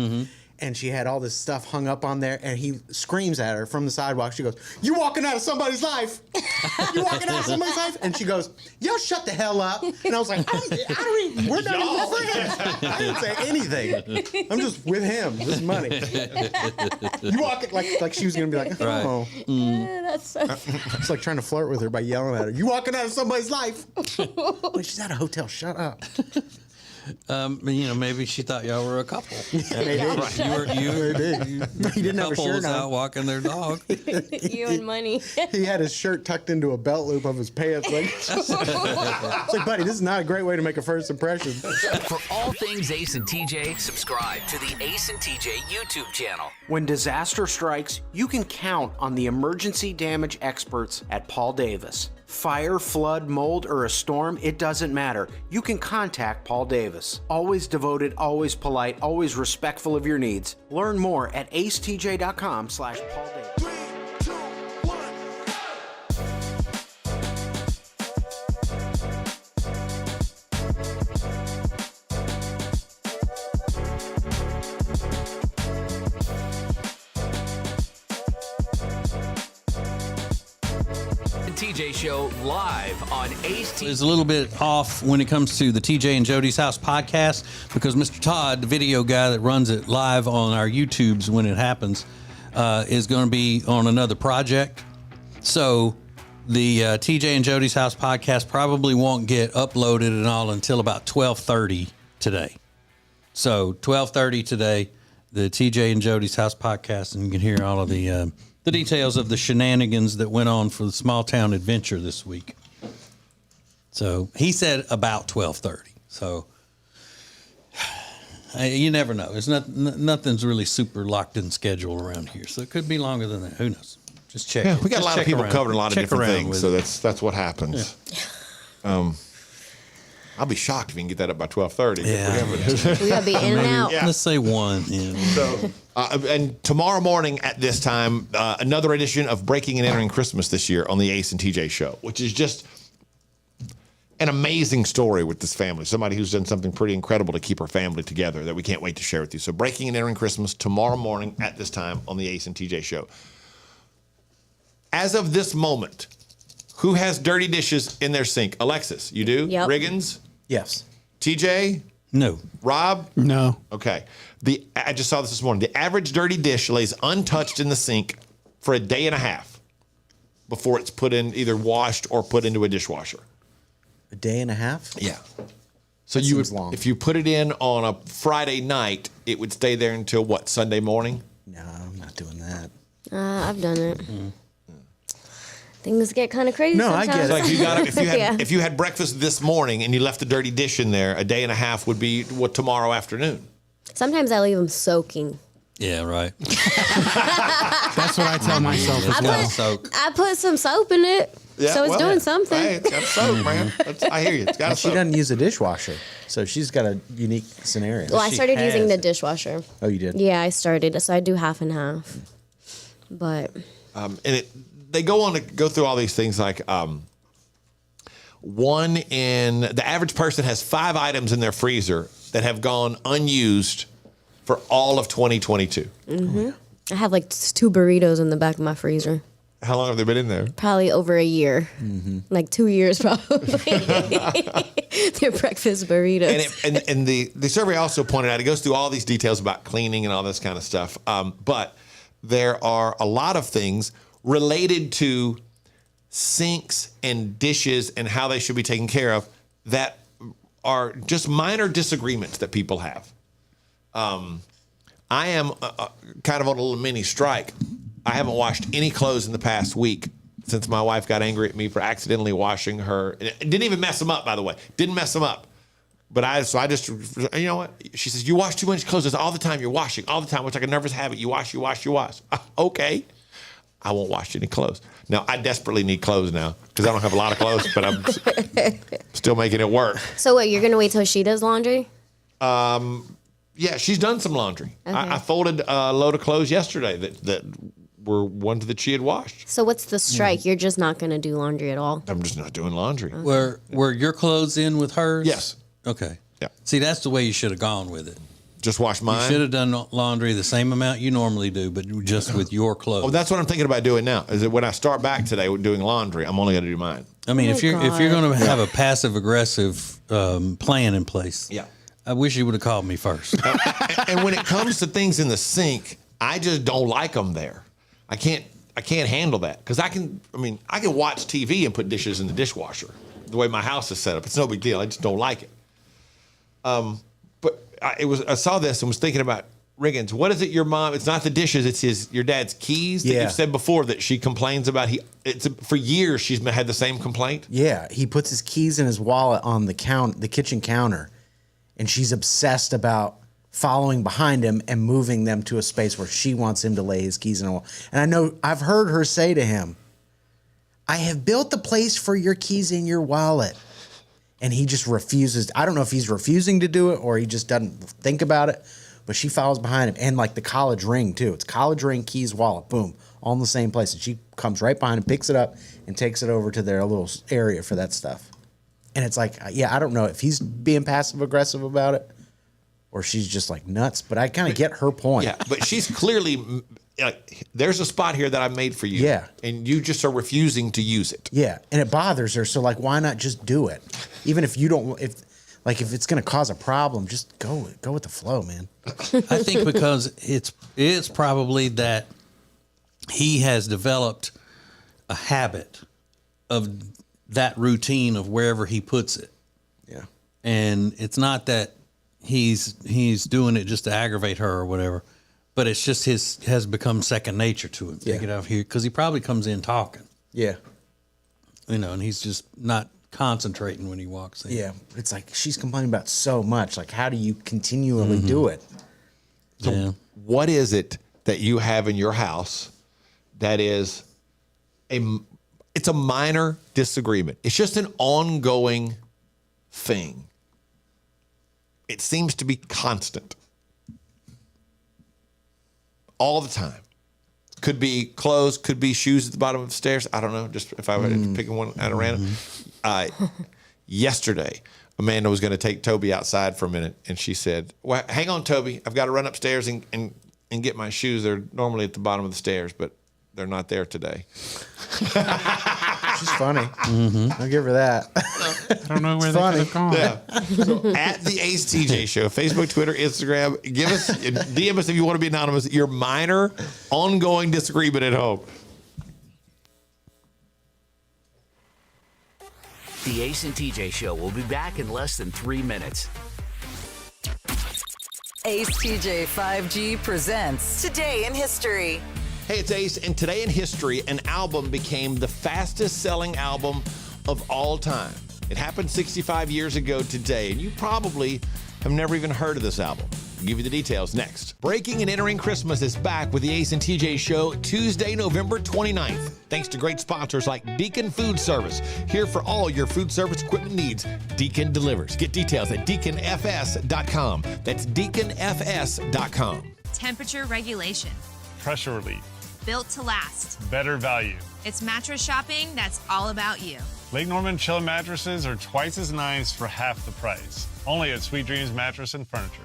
And she had all this stuff hung up on there, and he screams at her from the sidewalk. She goes, "You walking out of somebody's life? You walking out of somebody's life?" And she goes, "Y'all shut the hell up." And I was like, I don't even, we're not even friends. I didn't say anything. I'm just with him. This is Money. You walking like she was gonna be like, "Oh, That's so It's like trying to flirt with her by yelling at her. You walking out of somebody's life? Well, she's at a hotel. Shut up. You know, maybe she thought y'all were a couple. Maybe. Right. You He didn't have a shirt couples on. out walking their dog. you and Money. He had his shirt tucked into a belt loop of his pants. Like, it's like, buddy, this is not a great way to make a first impression. For all things Ace and TJ, subscribe to the Ace and TJ YouTube channel. When disaster strikes, you can count on the emergency damage experts at Paul Davis. Fire, flood, mold, or a storm, it doesn't matter. You can contact Paul Davis. Always devoted, always polite, always respectful of your needs. Learn more at acetj.com/Paul Davis. TJ Show live on Ace TV. Is a little bit off when it comes to the TJ and Jody's House podcast, because Mr. Todd, the video guy that runs it live on our YouTubes when it happens, is going to be on another project. So the TJ and Jody's House podcast probably won't get uploaded and all until about 12:30 today. So 12:30 today, the TJ and Jody's House podcast, and you can hear all of the details of the shenanigans that went on for the small town adventure this week. So he said about 12:30. So you never know. It's nothing's really super locked in schedule around here. So it could be longer than that. Who knows? Just check. Yeah, we got Just a lot of check people around. covering a lot of Check different around things. with So it. that's what happens. Yeah. I'll be shocked if we can get that up by 12:30. Yeah. We gotta be in and out. Yeah. Let's say 1. Yeah. So, and tomorrow morning at this time, another edition of Breaking and Entering Christmas this year on the Ace and TJ Show, which is just an amazing story with this family. Somebody who's done something pretty incredible to keep her family together that we can't wait to share with you. So Breaking and Entering Christmas tomorrow morning at this time on the Ace and TJ Show. As of this moment, who has dirty dishes in their sink? Alexis, you do? Yep. Riggins? Yes. TJ? No. Rob? No. Okay. I just saw this morning. The average dirty dish lays untouched in the sink for a day and a half before it's put in, either washed or put into a dishwasher. A day and a half? Yeah. So you would, long. if you put it in on a Friday night, it would stay there until what, Sunday morning? No, I'm not doing that. I've done it. Things get kind of crazy. No, I sometimes. get it. Like you got Yeah. if you had breakfast this morning and you left the dirty dish in there, a day and a half would be what, tomorrow afternoon. Sometimes I leave them soaking. Yeah, right. That's what I tell myself as well. I put some soap in it, so it's doing something. Hey, it's got soap, man. I hear you. It's got She soap. doesn't use a dishwasher, so she's got a unique scenario. Well, I started using the dishwasher. Oh, you did? Yeah, I started. So I do half and half. But And they go on to go through all these things like the average person has 5 items in their freezer that have gone unused for all of 2022. I have like 2 burritos in the back of my freezer. How long have they been in there? Probably over a year. Like 2 years probably. They're breakfast burritos. And the survey also pointed out, it goes through all these details about cleaning and all this kind of stuff. But there are a lot of things related to sinks and dishes and how they should be taken care of that are just minor disagreements that people have. I am kind of on a little mini strike. I haven't washed any clothes in the past week since my wife got angry at me for accidentally washing her. It didn't even mess them up, by the way. Didn't mess them up. But I just, you know what? She says, you wash too much clothes all the time. You're washing all the time, which like a nervous habit. You wash. Okay. I won't wash any clothes. Now, I desperately need clothes now because I don't have a lot of clothes, but I'm still making it work. So what, you're going to wait till she does laundry? Yeah, she's done some laundry. Okay. I folded a load of clothes yesterday that were ones that she had washed. So what's the strike? You're just not going to do laundry at all? I'm just not doing laundry. Were your clothes in with hers? Yes. Okay. Yeah. See, that's the way you should have gone with it. Just wash mine? You should have done laundry the same amount you normally do, but just with your clothes. Oh, that's what I'm thinking about doing now. Is that when I start back today with doing laundry, I'm only going to do mine. I mean, if you're going to have a passive aggressive plan in place, yeah, I wish you would have called me first. And when it comes to things in the sink, I just don't like them there. I can't handle that because I can watch TV and put dishes in the dishwasher. The way my house is set up, it's no big deal. I just don't like it. But I saw this and was thinking about Riggins. What is it your mom? It's not the dishes. It's your dad's keys that you've said before that she complains about. For years she's had the same complaint. Yeah, he puts his keys in his wallet on the kitchen counter, and she's obsessed about following behind him and moving them to a space where she wants him to lay his keys in a wall. And I know I've heard her say to him, "I have built the place for your keys in your wallet." And he just refuses. I don't know if he's refusing to do it or he just doesn't think about it, but she follows behind him. And like the college ring too. It's college ring, keys, wallet, boom, all in the same place. And she comes right behind him, picks it up and takes it over to their little area for that stuff. And it's like, yeah, I don't know if he's being passive aggressive about it or she's just like nuts, but I kind of get her point. Yeah, but she's clearly there's a spot here that I made for you. Yeah. And you just are refusing to use it. Yeah. And it bothers her. So like, why not just do it? Even if you don't, if it's going to cause a problem, just go with the flow, man. I think because it's probably that he has developed a habit of that routine of wherever he puts it. Yeah. And it's not that he's doing it just to aggravate her or whatever. But it's just has become second nature to him. Take it out here because he probably comes in talking. Yeah, and he's just not concentrating when he walks in. Yeah, it's like she's complaining about so much. Like, how do you continually do it? So, what is it that you have in your house that is it's a minor disagreement? It's just an ongoing thing. It seems to be constant. All the time. Could be clothes, could be shoes at the bottom of the stairs. I don't know. Just if I were picking one out of random. yesterday, Amanda was going to take Toby outside for a minute, and she said, well, hang on, Toby. I've got to run upstairs and get my shoes. They're normally at the bottom of the stairs, but they're not there today. She's funny. Mm-hmm. I'll give her that. I don't know where they could have gone. Yeah. So at the Ace TJ Show, Facebook, Twitter, Instagram, give us, DM us if you want to be anonymous, your minor ongoing disagreement at home. The Ace and TJ Show will be back in less than 3 minutes. Ace TJ 5G presents Today in History. Hey, it's Ace, and today in history, an album became the fastest-selling album of all time. It happened 65 years ago today, and you probably have never even heard of this album. I'll give you the details next. Breaking and Entering Christmas is back with the Ace and TJ Show Tuesday, November 29th. Thanks to great sponsors like Deacon Food Service. Here for all your food service equipment needs. Deacon delivers. Get details at deaconfs.com. That's deaconfs.com. Temperature regulation. Pressure relief. Built to last. Better value. It's mattress shopping that's all about you. Lake Norman Chill mattresses are twice as nice for half the price. Only at Sweet Dreams Mattress and Furniture.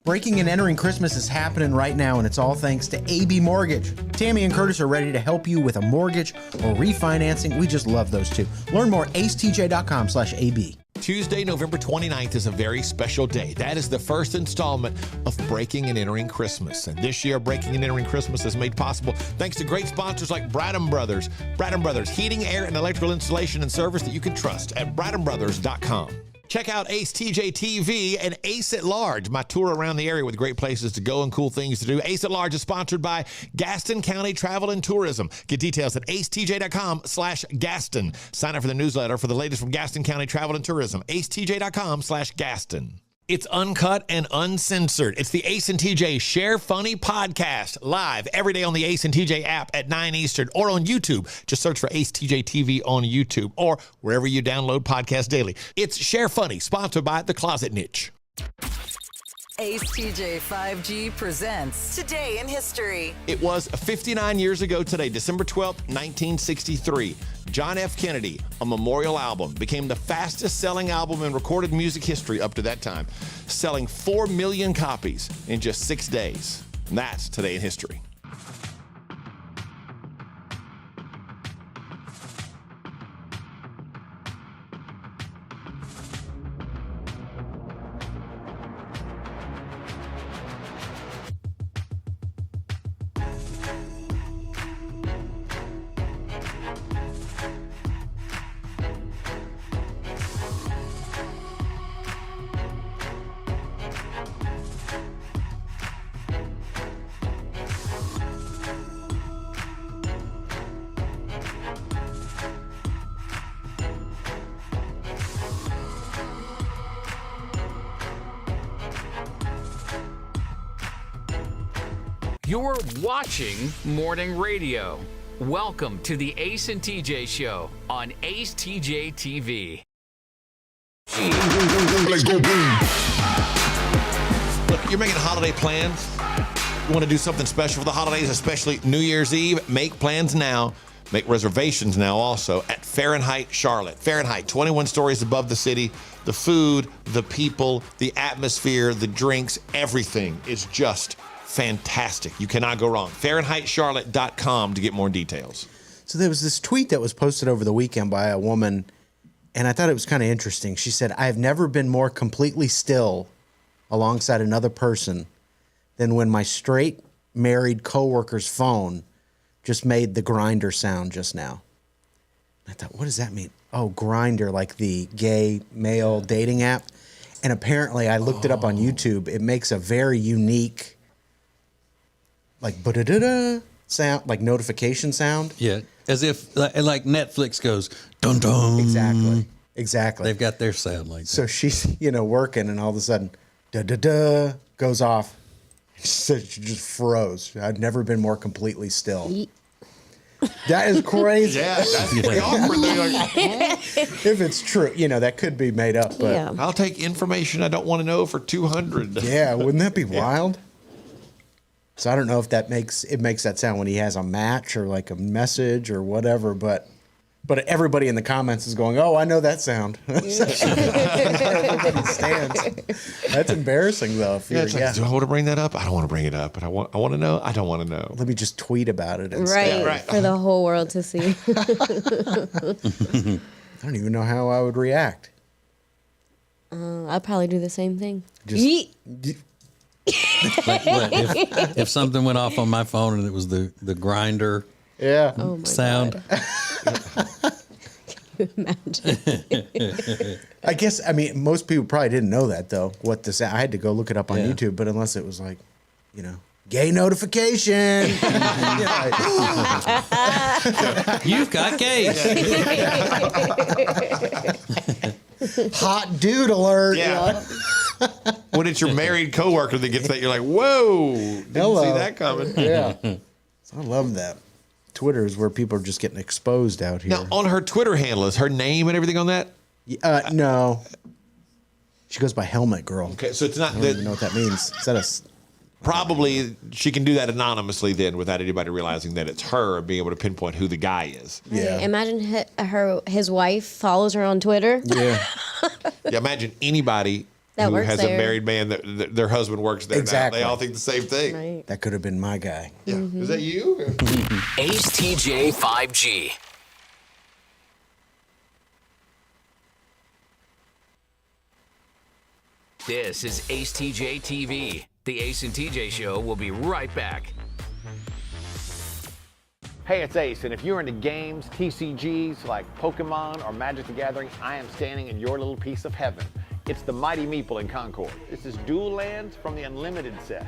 Breaking and Entering Christmas is happening right now, and it's all thanks to AB Mortgage. Tammy and Curtis are ready to help you with a mortgage or refinancing. We just love those two. Learn more at acetj.com/AB. Tuesday, November 29th is a very special day. That is the first installment of Breaking and Entering Christmas. And this year, Breaking and Entering Christmas is made possible thanks to great sponsors like Bradham Brothers. Bradham Brothers, heating, air, and electrical installation and service that you can trust at bradhambrothers.com. Check out acetjtv and Ace at Large, my tour around the area with great places to go and cool things to do. Ace at Large is sponsored by Gaston County Travel and Tourism. Get details at acetj.com/Gaston. Sign up for the newsletter for the latest from Gaston County Travel and Tourism. acetj.com/Gaston. It's uncut and uncensored. It's the Ace and TJ Share Funny podcast, live every day on the Ace and TJ app at 9 Eastern or on YouTube. Just search for Ace TJ TV on YouTube or wherever you download podcasts daily. It's Share Funny, sponsored by The Closet Niche. Ace TJ 5G presents Today in History. It was 59 years ago today, December 12th, 1963. John F. Kennedy, A Memorial Album, became the fastest-selling album in recorded music history up to that time, selling 4 million copies in just 6 days. And that's Today in History. You're watching Morning Radio. Welcome to the Ace and TJ Show on Ace TJ TV. Let's go boom. Look, you're making holiday plans. You want to do something special for the holidays, especially New Year's Eve? Make plans now. Make reservations now also at Fahrenheit Charlotte. Fahrenheit, 21 stories above the city. The food, the people, the atmosphere, the drinks, everything is just fantastic. You cannot go wrong. FahrenheitCharlotte.com to get more details. So there was this tweet that was posted over the weekend by a woman, and I thought it was kind of interesting. She said, "I have never been more completely still alongside another person than when my straight married coworker's phone just made the Grindr sound just now." I thought, what does that mean? Oh, Grindr, like the gay male dating app. And apparently I looked it up on YouTube. It makes a very unique like ba-da-da-da sound, like notification sound. Yeah, as if like Netflix goes dun dun. Exactly. They've got their sound like that. So she's working, and all of a sudden, da da da goes off. She said she just froze. I'd never been more completely still. That is crazy. Yeah, that's pretty awkward. If it's true, that could be made up. But Yeah. I'll take information I don't want to know for $200. yeah, wouldn't that be wild? So I don't know if that makes that sound when he has a match or like a message or whatever, but But everybody in the comments is going, "Oh, I know that sound." Everybody stands. That's embarrassing, though. If Yeah, you're, it's like, do I want to bring that up? I don't want to bring it up. But I want to know. I don't want to know. Let me just tweet about it instead. Right, for the whole world to see. I don't even know how I would react. I'd probably do the same thing. Just- if something went off on my phone and it was the grinder Yeah. Oh my sound. I guess, I mean, most people probably didn't know that, though, what this, I had to go look it up on YouTube, but unless it was like, you know, gay notification. You've got gays. Hot dude alert. Yeah. When it's your married coworker that gets that, you're like, whoa, didn't see that coming. Yeah. So I love that. Twitter is where people are just getting exposed out here. Now, on her Twitter handle, is her name and everything on that? No. She goes by Helmet Girl. Okay, so it's not I don't even know what that means. Is that a... Probably she can do that anonymously then without anybody realizing that it's her and being able to pinpoint who the guy is. Yeah. Imagine his wife follows her on Twitter. Yeah. Yeah, imagine anybody That who works has there. a married man that their husband works there. Exactly. Now. They all think the same thing. Right. That could have been my guy. Yeah. Is that you? Ace TJ 5G. This is Ace TJ TV. The Ace and TJ Show will be right back. Hey, it's Ace, and if you're into games, TCGs like Pokemon or Magic the Gathering, I am standing in your little piece of heaven. It's the Mighty Meeple in Concord. This is dual lands from the Unlimited set.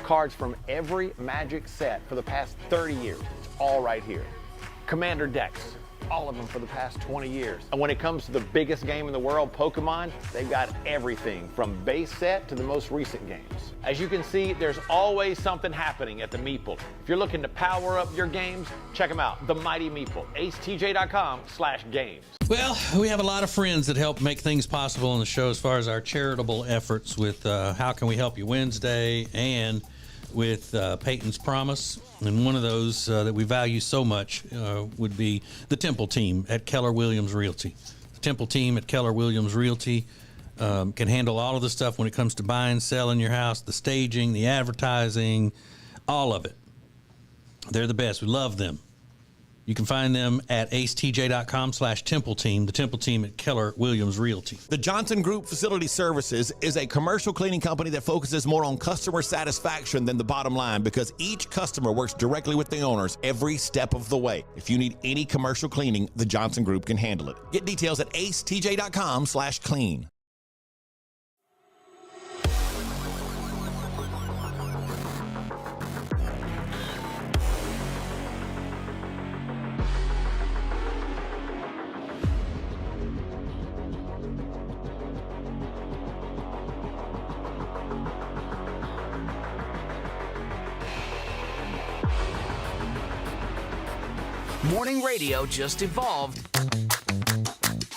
Cards from every Magic set for the past 30 years. It's all right here. Commander decks, all of them for the past 20 years. And when it comes to the biggest game in the world, Pokemon, they've got everything from base set to the most recent games. As you can see, there's always something happening at the Meeple. If you're looking to power up your games, check them out. The Mighty Meeple, acetj.com/games. Well, we have a lot of friends that help make things possible on the show as far as our charitable efforts with How Can We Help You Wednesday and with Peyton's Promise. And one of those that we value so much would be the Temple team at Keller Williams Realty. The Temple team at Keller Williams Realty can handle all of the stuff when it comes to buying, selling your house, the staging, the advertising, all of it. They're the best. We love them. You can find them at acetj.com/Temple Team, the Temple Team at Keller Williams Realty. The Johnson Group Facility Services is a commercial cleaning company that focuses more on customer satisfaction than the bottom line because each customer works directly with the owners every step of the way. If you need any commercial cleaning, the Johnson Group can handle it. Get details at acetj.com/clean. Morning radio just evolved.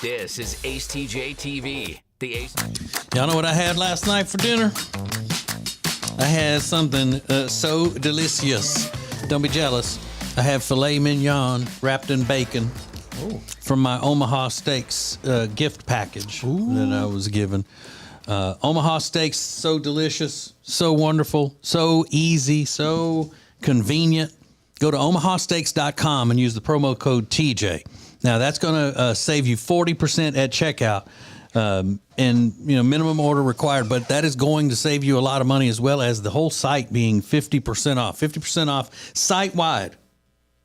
This is Ace TJ TV. The Ace. Y'all know what I had last night for dinner? I had something so delicious. Don't be jealous. I had filet mignon wrapped in bacon from my Omaha Steaks gift package that I was given. Omaha Steaks, so delicious, so wonderful, so easy, so convenient. Go to omahasteaks.com and use the promo code TJ. Now, that's going to save you 40% at checkout. And, you know, minimum order required, but that is going to save you a lot of money as well as the whole site being 50% off. 50% off site-wide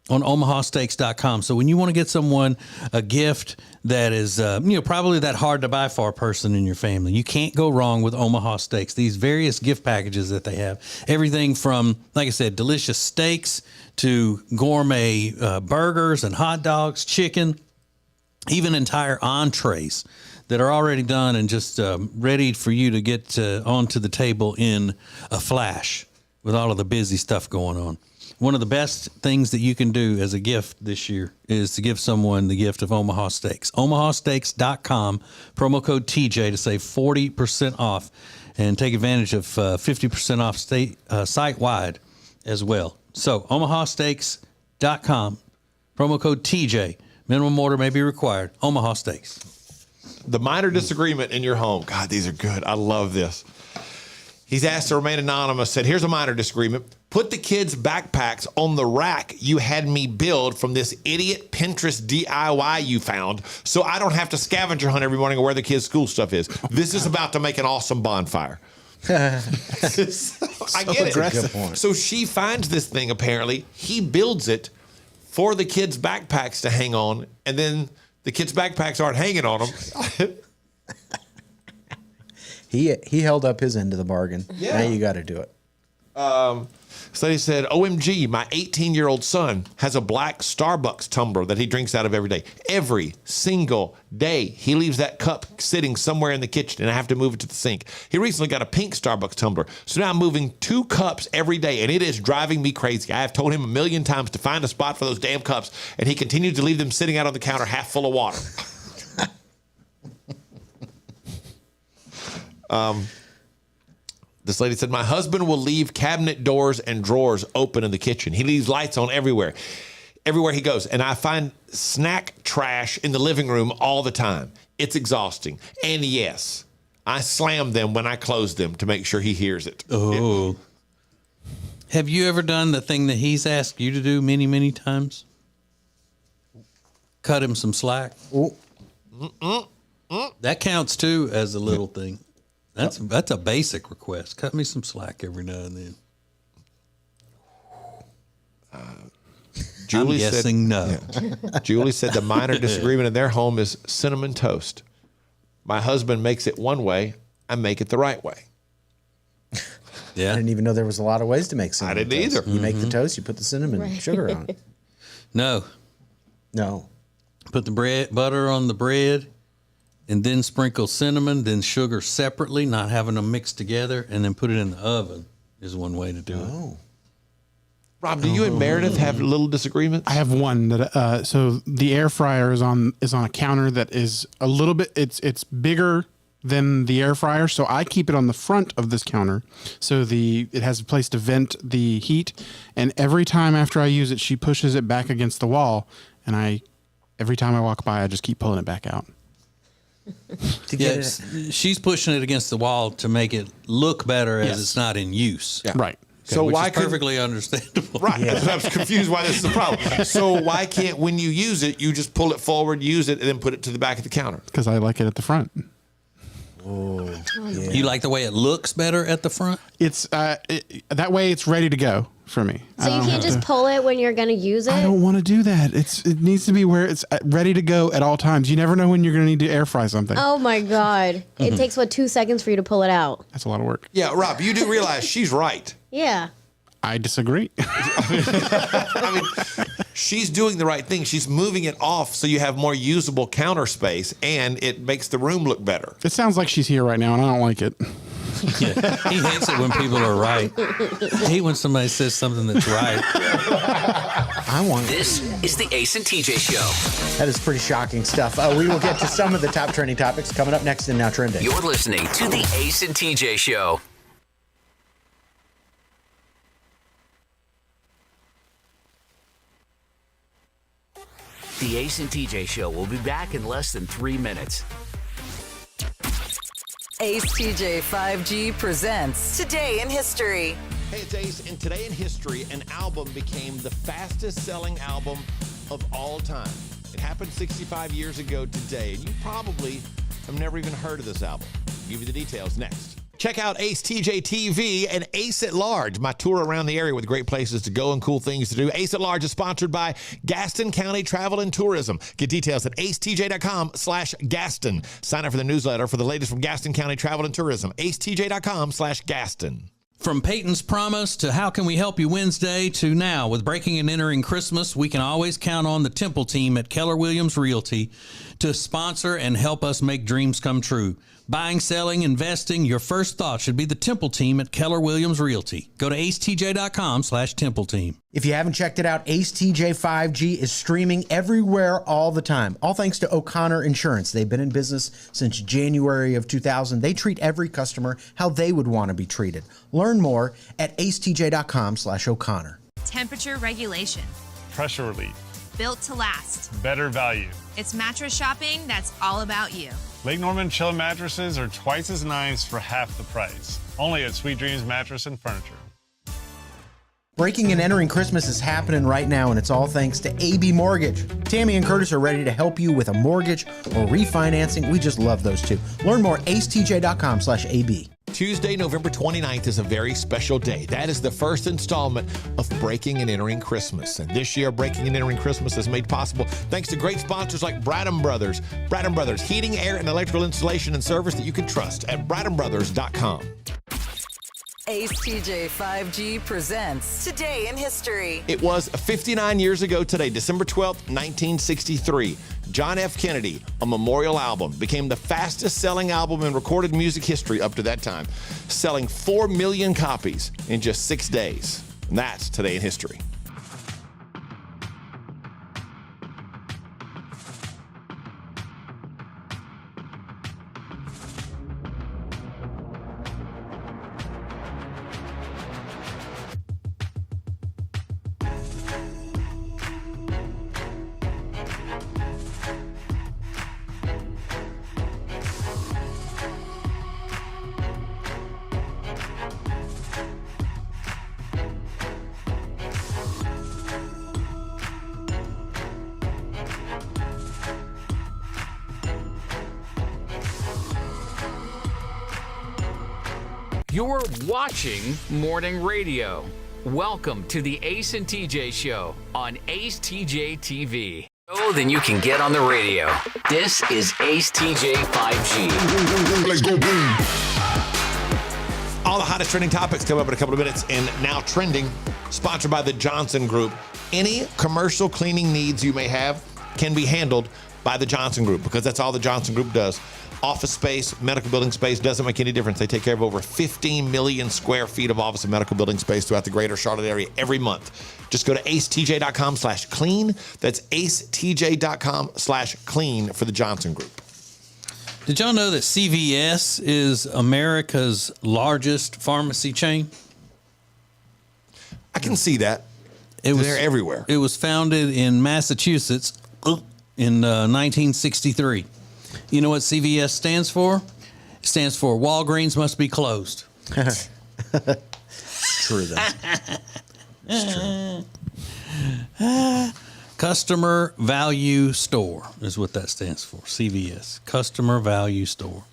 on omahasteaks.com. So when you want to get someone a gift that is, probably that hard to buy for a person in your family, you can't go wrong with Omaha Steaks. These various gift packages that they have, everything from, like I said, delicious steaks to gourmet burgers and hot dogs, chicken, even entire entrees that are already done and just ready for you to get onto the table in a flash with all of the busy stuff going on. One of the best things that you can do as a gift this year is to give someone the gift of Omaha Steaks. omahasteaks.com, promo code TJ to save 40% off and take advantage of 50% off site-wide as well. So omahasteaks.com, promo code TJ Minimum order may be required. Omaha Steaks. The minor disagreement in your home. God, these are good. I love this. He's asked to remain anonymous, said, here's a minor disagreement. Put the kids' backpacks on the rack you had me build from this idiot Pinterest DIY you found, so I don't have to scavenger hunt every morning where the kids' school stuff is. This is about to make an awesome bonfire. I get it. Good point. So she finds this thing, apparently. He builds it for the kids' backpacks to hang on, and then the kids' backpacks aren't hanging on them. He held up his end of the bargain. Yeah. Now you got to do it. So he said, OMG, my 18-year-old son has a black Starbucks tumbler that he drinks out of every day. Every single day, he leaves that cup sitting somewhere in the kitchen, and I have to move it to the sink. He recently got a pink Starbucks tumbler, so now I'm moving 2 cups every day, and it is driving me crazy. I have told him 1,000,000 times to find a spot for those damn cups, and he continues to leave them sitting out on the counter half full of water. This lady said, my husband will leave cabinet doors and drawers open in the kitchen. He leaves lights on everywhere he goes. And I find snack trash in the living room all the time. It's exhausting. And yes, I slam them when I close them to make sure he hears it. Oh. Have you ever done the thing that he's asked you to do many, many times? Cut him some slack? Oh. That counts too as a little thing. That's a basic request. Cut me some slack every now and then. Julie I'm guessing no. Yeah. Julie said the minor disagreement in their home is cinnamon toast. My husband makes it one way. I make it the right way. Yeah. I didn't even know there was a lot of ways to make cinnamon I didn't toast. either. You make the toast, you put the cinnamon sugar on it. No. Put the butter on the bread, and then sprinkle cinnamon, then sugar separately, not having them mixed together, and then put it in the oven is one way to do it. Rob, do you and Meredith have little disagreements? I have one that so the air fryer is on a counter that is a little bit it's bigger than the air fryer, so I keep it on the front of this counter so it has a place to vent the heat, and every time after I use it she pushes it back against the wall, and every time I walk by I just keep pulling it back out. She's pushing it against the wall to make it look better as it's not in use. Yeah. Right. Okay, So which why is perfectly understandable. Right. I was confused why this is a problem. So why can't, when you use it, you just pull it forward, use it, and then put it to the back of the counter? Because I like it at the front. You like the way it looks better at the front? It's that way it's ready to go for me. So you can't just pull it when you're going to use it? I don't want to do that. It needs to be where it's ready to go at all times. You never know when you're going to need to air fry something. Oh my God. It takes 2 seconds for you to pull it out? That's a lot of work. Yeah, Rob, you do realize she's right. Yeah. I disagree. I mean, she's doing the right thing. She's moving it off so you have more usable counter space, and it makes the room look better. It sounds like she's here right now, and I don't like it. Yeah. He hates it when people are right. I hate when somebody says something that's right. This is the Ace and TJ Show. That is pretty shocking stuff. We will get to some of the top trending topics coming up next in Now Trending. You're listening to the Ace and TJ Show. The Ace and TJ Show will be back in less than 3 minutes. Ace TJ 5G presents Today in History. Hey, it's Ace, and today in history, an album became the fastest-selling album of all time. It happened 65 years ago today, and you probably have never even heard of this album. I'll give you the details next. Check out acetjtv and Ace at Large, my tour around the area with great places to go and cool things to do. Ace at Large is sponsored by Gaston County Travel and Tourism. Get details at acetj.com/Gaston. Sign up for the newsletter for the latest from Gaston County Travel and Tourism. acetj.com/Gaston. From Peyton's Promise to How Can We Help You Wednesday to now, with breaking and entering Christmas, we can always count on the Temple team at Keller Williams Realty to sponsor and help us make dreams come true. Buying, selling, investing, your first thought should be the Temple team at Keller Williams Realty. Go to acetj.com/Temple team. If you haven't checked it out, Ace TJ 5G is streaming everywhere all the time. All thanks to O'Connor Insurance. They've been in business since January of 2000. They treat every customer how they would want to be treated. Learn more at acetj.com/O'Connor. Temperature regulation. Pressure relief. built to last. Better value. It's mattress shopping that's all about you. Lake Norman Chill mattresses are twice as nice for half the price. Only at Sweet Dreams Mattress and Furniture. Breaking and entering Christmas is happening right now, and it's all thanks to AB Mortgage. Tammy and Curtis are ready to help you with a mortgage or refinancing. We just love those two. Learn more at acetj.com/AB. Tuesday, November 29th is a very special day. That is the first installment of Breaking and Entering Christmas. And this year, Breaking and Entering Christmas is made possible thanks to great sponsors like Bradham Brothers. Bradham Brothers, heating, air, and electrical installation and service that you can trust at bradhambrothers.com. Ace TJ 5G presents Today in History. It was 59 years ago today, December 12th, 1963. John F. Kennedy, A Memorial Album, became the fastest selling album in recorded music history up to that time, selling 4 million copies in just 6 days. And that's Today in History. You're watching Morning Radio. Welcome to the Ace and TJ Show on acetjtv. Oh, then you can get on the radio. This is Ace TJ 5G. Let's go boom. All the hottest trending topics come up in a couple of minutes, and now trending, sponsored by the Johnson Group. Any commercial cleaning needs you may have can be handled by the Johnson Group, because that's all the Johnson Group does. Office space, medical building space, doesn't make any difference. They take care of over 15 million square feet of office and medical building space throughout the greater Charlotte area every month. Just go to acetj.com/clean. That's acetj.com/clean for the Johnson Group. Did y'all know that CVS is America's largest pharmacy chain? I can see that. They're everywhere. It was founded in Massachusetts in 1963. You know what CVS stands for? It stands for Walgreens must be closed. It's true, though. It's true. Customer Value Store is what that stands for. CVS, Customer Value Store.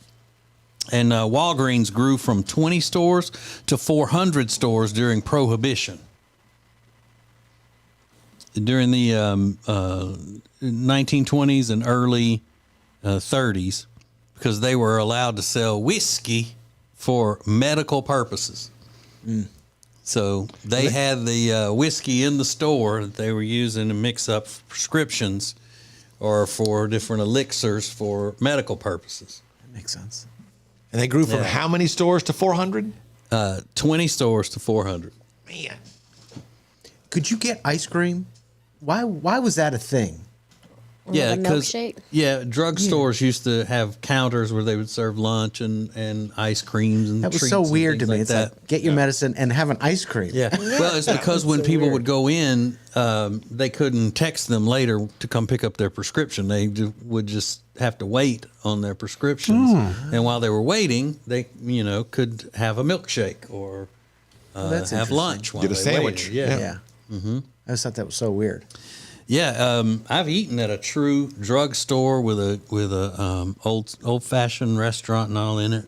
And Walgreens grew from 20 stores to 400 stores during Prohibition. During the 1920s and early 30s, because they were allowed to sell whiskey for medical purposes. So they had the whiskey in the store that they were using to mix up prescriptions or for different elixirs for medical purposes. That makes sense. And they grew from how many stores to 400? 20 stores to 400. Man. Could you get ice cream? Why was that a thing? Yeah, Like a milkshake? Drugstores used to have counters where they would serve lunch and ice creams and That was treats so and weird to things me. like It's that. like, get your medicine and have an ice cream. Yeah. Well, it's because when people would go in, they couldn't text them later to come pick up their prescription. They would just have to wait on their prescriptions. And while they were waiting, they, could have a milkshake or That's have interesting. Get Get a sandwich. Yeah. Mm-hmm. I just thought that was so weird. Yeah, I've eaten at a true drugstore with a old fashioned restaurant and all in it.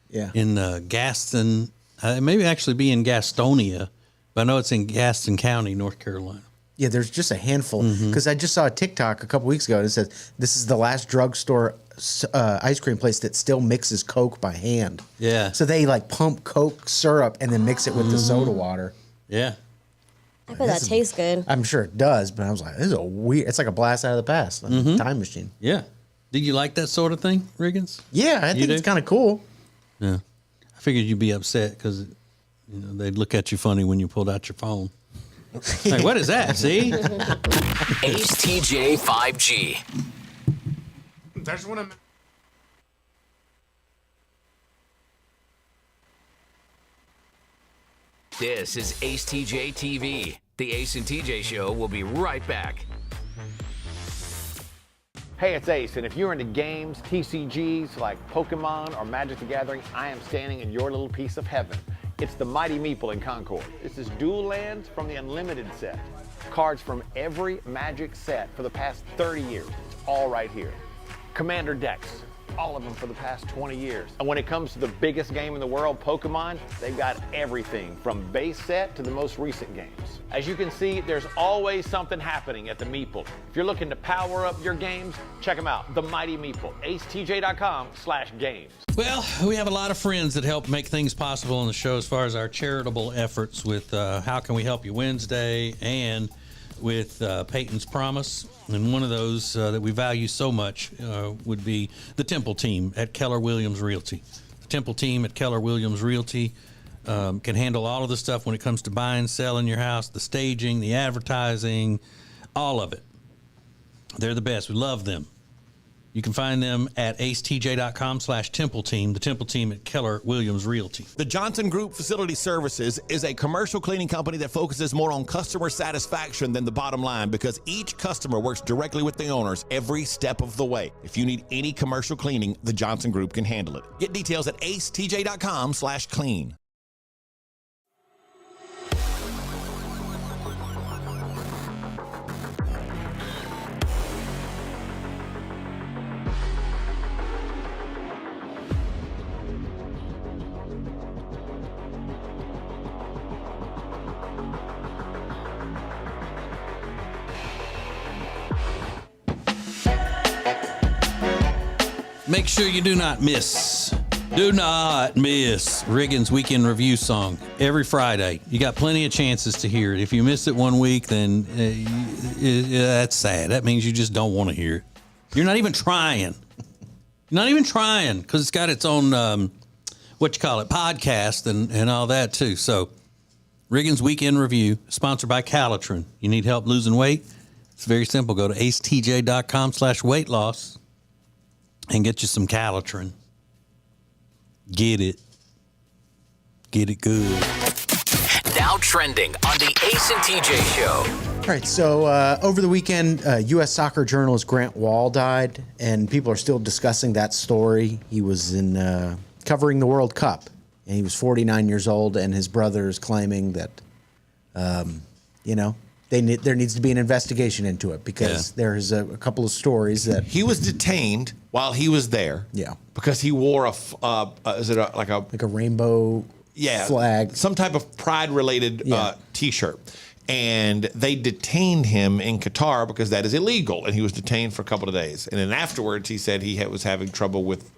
Yeah. In Gaston, it may actually be in Gastonia, but I know it's in Gaston County, North Carolina. Yeah, there's just a handful. Because I just saw a TikTok a couple weeks ago and it says this is the last drugstore ice cream place that still mixes Coke by hand. Yeah. So they like pump Coke syrup and then mix it with the soda water. Yeah. I bet that tastes good. I'm sure it does, but I was like, this is a weird. It's like a blast out of the past, like a time machine. Yeah. Did you like that sort of thing, Riggins? Yeah, I think it's kind of cool. Yeah. I figured you'd be upset because they'd look at you funny when you pulled out your phone. Like, what is that? See? Ace TJ 5G. There's one of This is Ace TJ TV. The Ace and TJ Show will be right back. Hey, it's Ace, and if you're into games, TCGs like Pokemon or Magic the Gathering, I am standing in your little piece of heaven. It's the Mighty Meeple in Concord. This is Dual Lands from the Unlimited set. Cards from every Magic set for the past 30 years. It's all right here. Commander decks, all of them for the past 20 years. And when it comes to the biggest game in the world, Pokemon, they've got everything from base set to the most recent games. As you can see, there's always something happening at the Meeple. If you're looking to power up your games, check them out. The Mighty Meeple, acetj.com/games. Well, we have a lot of friends that help make things possible on the show as far as our charitable efforts with How Can We Help You Wednesday and with Peyton's Promise. And one of those that we value so much would be the Temple team at Keller Williams Realty. The Temple team at Keller Williams Realty can handle all of the stuff when it comes to buying, selling your house, the staging, the advertising, all of it. They're the best. We love them. You can find them at acetj.com/Temple Team, the Temple team at Keller Williams Realty. The Johnson Group Facility Services is a commercial cleaning company that focuses more on customer satisfaction than the bottom line because each customer works directly with the owners every step of the way. If you need any commercial cleaning, the Johnson Group can handle it. Get details at acetj.com/clean. Make sure you do not miss Riggins' Weekend Review song every Friday. You got plenty of chances to hear it. If you miss it one week, then that's sad. That means you just don't want to hear it. You're not even trying. Because it's got its own, podcast and all that too. So Riggins' Weekend Review, sponsored by Calitrin. You need help losing weight? It's very simple. Go to acetj.com/weight loss. And get you some Calitrin. Get it. Get it good. Now trending on the Ace and TJ Show. All right, so over the weekend, U.S. soccer journalist Grant Wall died, and people are still discussing that story. He was in covering the World Cup, and he was 49 years old, and his brother is claiming that, there needs to be an investigation into it because there's a couple of stories that he was detained while he was there. Yeah, because he wore a rainbow flag, some type of pride-related T-shirt, and they detained him in Qatar because that is illegal, and he was detained for a couple of days. And then afterwards, he said he was having trouble with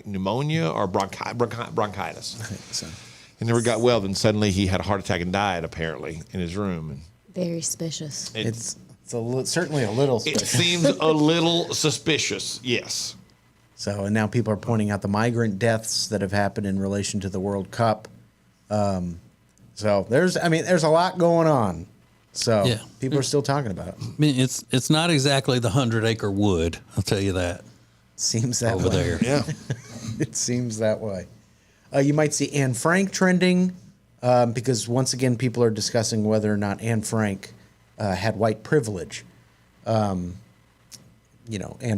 pneumonia or bronchitis. I think so. And never got well. Then suddenly he had a heart attack and died apparently in his room. And very suspicious. It's certainly a little suspicious. It seems a little suspicious, yes. So, and now people are pointing out the migrant deaths that have happened in relation to the World Cup. So there's a lot going on. So people are still talking about it. I mean, it's not exactly the 100-acre wood. I'll tell you that. Seems that over way. there. Yeah, it seems that way. You might see Anne Frank trending. Because once again, people are discussing whether or not Anne Frank had white privilege. Anne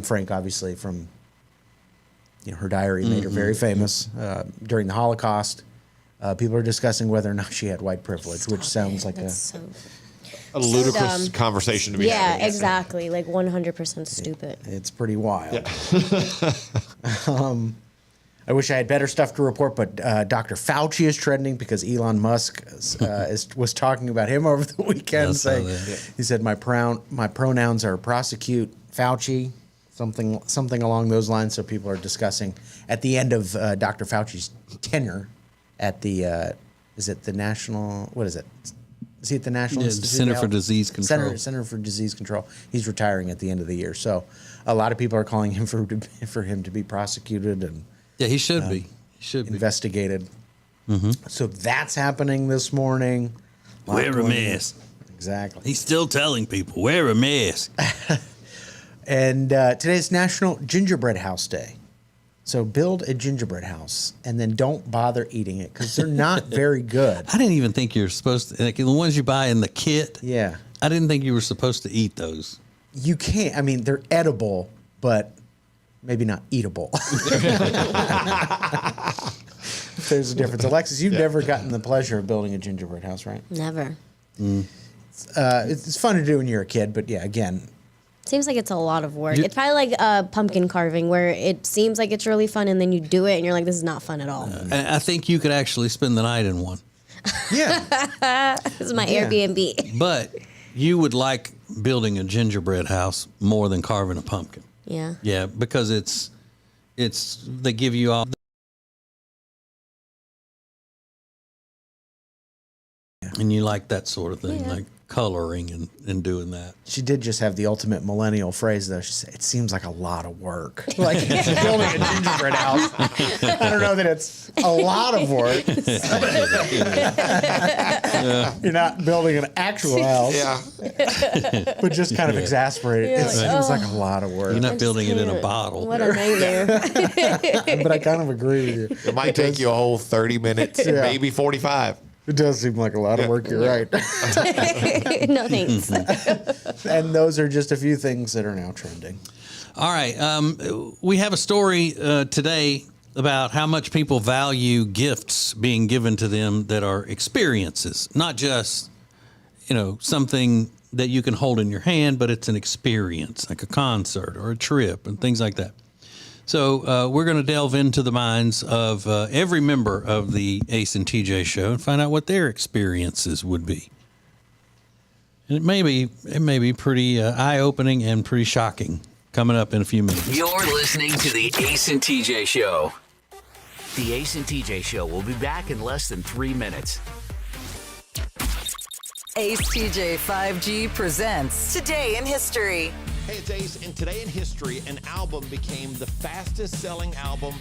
Frank, obviously, from her diary made her very famous during the Holocaust. People are discussing whether or not she had white privilege, which sounds like a ludicrous conversation to be having. Yeah, exactly. Like 100% stupid. It's pretty wild. Yeah. I wish I had better stuff to report, but Dr. Fauci is trending because Elon Musk was talking about him over the weekend, saying he said my pronouns are prosecute Fauci, something along those lines. So people are discussing at the end of Dr. Fauci's tenure at the is it the National? What is it? Is he at the National Institute Center for Disease Control? Center for Disease Control. He's retiring at the end of the year, so a lot of people are calling him for him to be prosecuted and. Yeah, he should be. He should be investigated. Mm-hmm. So that's happening this morning. Wear a mask. Exactly. He's still telling people, wear a mask. And today's National Gingerbread House Day. So build a gingerbread house and then don't bother eating it because they're not very good. I didn't even think you're supposed to, like the ones you buy in the kit. Yeah. I didn't think you were supposed to eat those. you can't. I mean, they're edible, but maybe not eatable. There's a difference. Alexis, you've never gotten the pleasure of building a gingerbread house, right? Never. It's fun to do when you're a kid, but yeah, again, Seems like it's a lot of work. It's probably like pumpkin carving, where it seems like it's really fun, and then you do it, and you're like, this is not fun at all. I think you could actually spend the night in one. Yeah. This is my Airbnb. But you would like building a gingerbread house more than carving a pumpkin. Yeah. Yeah, because they give you all, and you like that sort of thing, like coloring and doing that. She did just have the ultimate millennial phrase, though. She said, it seems like a lot of work. Like building a gingerbread house. I don't know that it's a lot of work. You're not building an actual house. Yeah. But just kind of exasperated. You're It like, seems like a lot of work. You're not building it in a bottle. What a nightmare. But I kind of agree with you. It might take you a whole 30 minutes, maybe 45. It does seem like a lot of work. You're right. No thanks. And those are just a few things that are now trending. All right. We have a story today about how much people value gifts being given to them that are experiences, not just, something that you can hold in your hand, but it's an experience, like a concert or a trip and things like that. So we're going to delve into the minds of every member of the Ace and TJ show and find out what their experiences would be. And it may be pretty eye-opening and pretty shocking coming up in a few minutes. You're listening to the Ace and TJ show. The Ace and TJ show will be back in less than 3 minutes. Ace TJ 5G presents Today in History. Hey, it's Ace, and today in history, an album became the fastest-selling album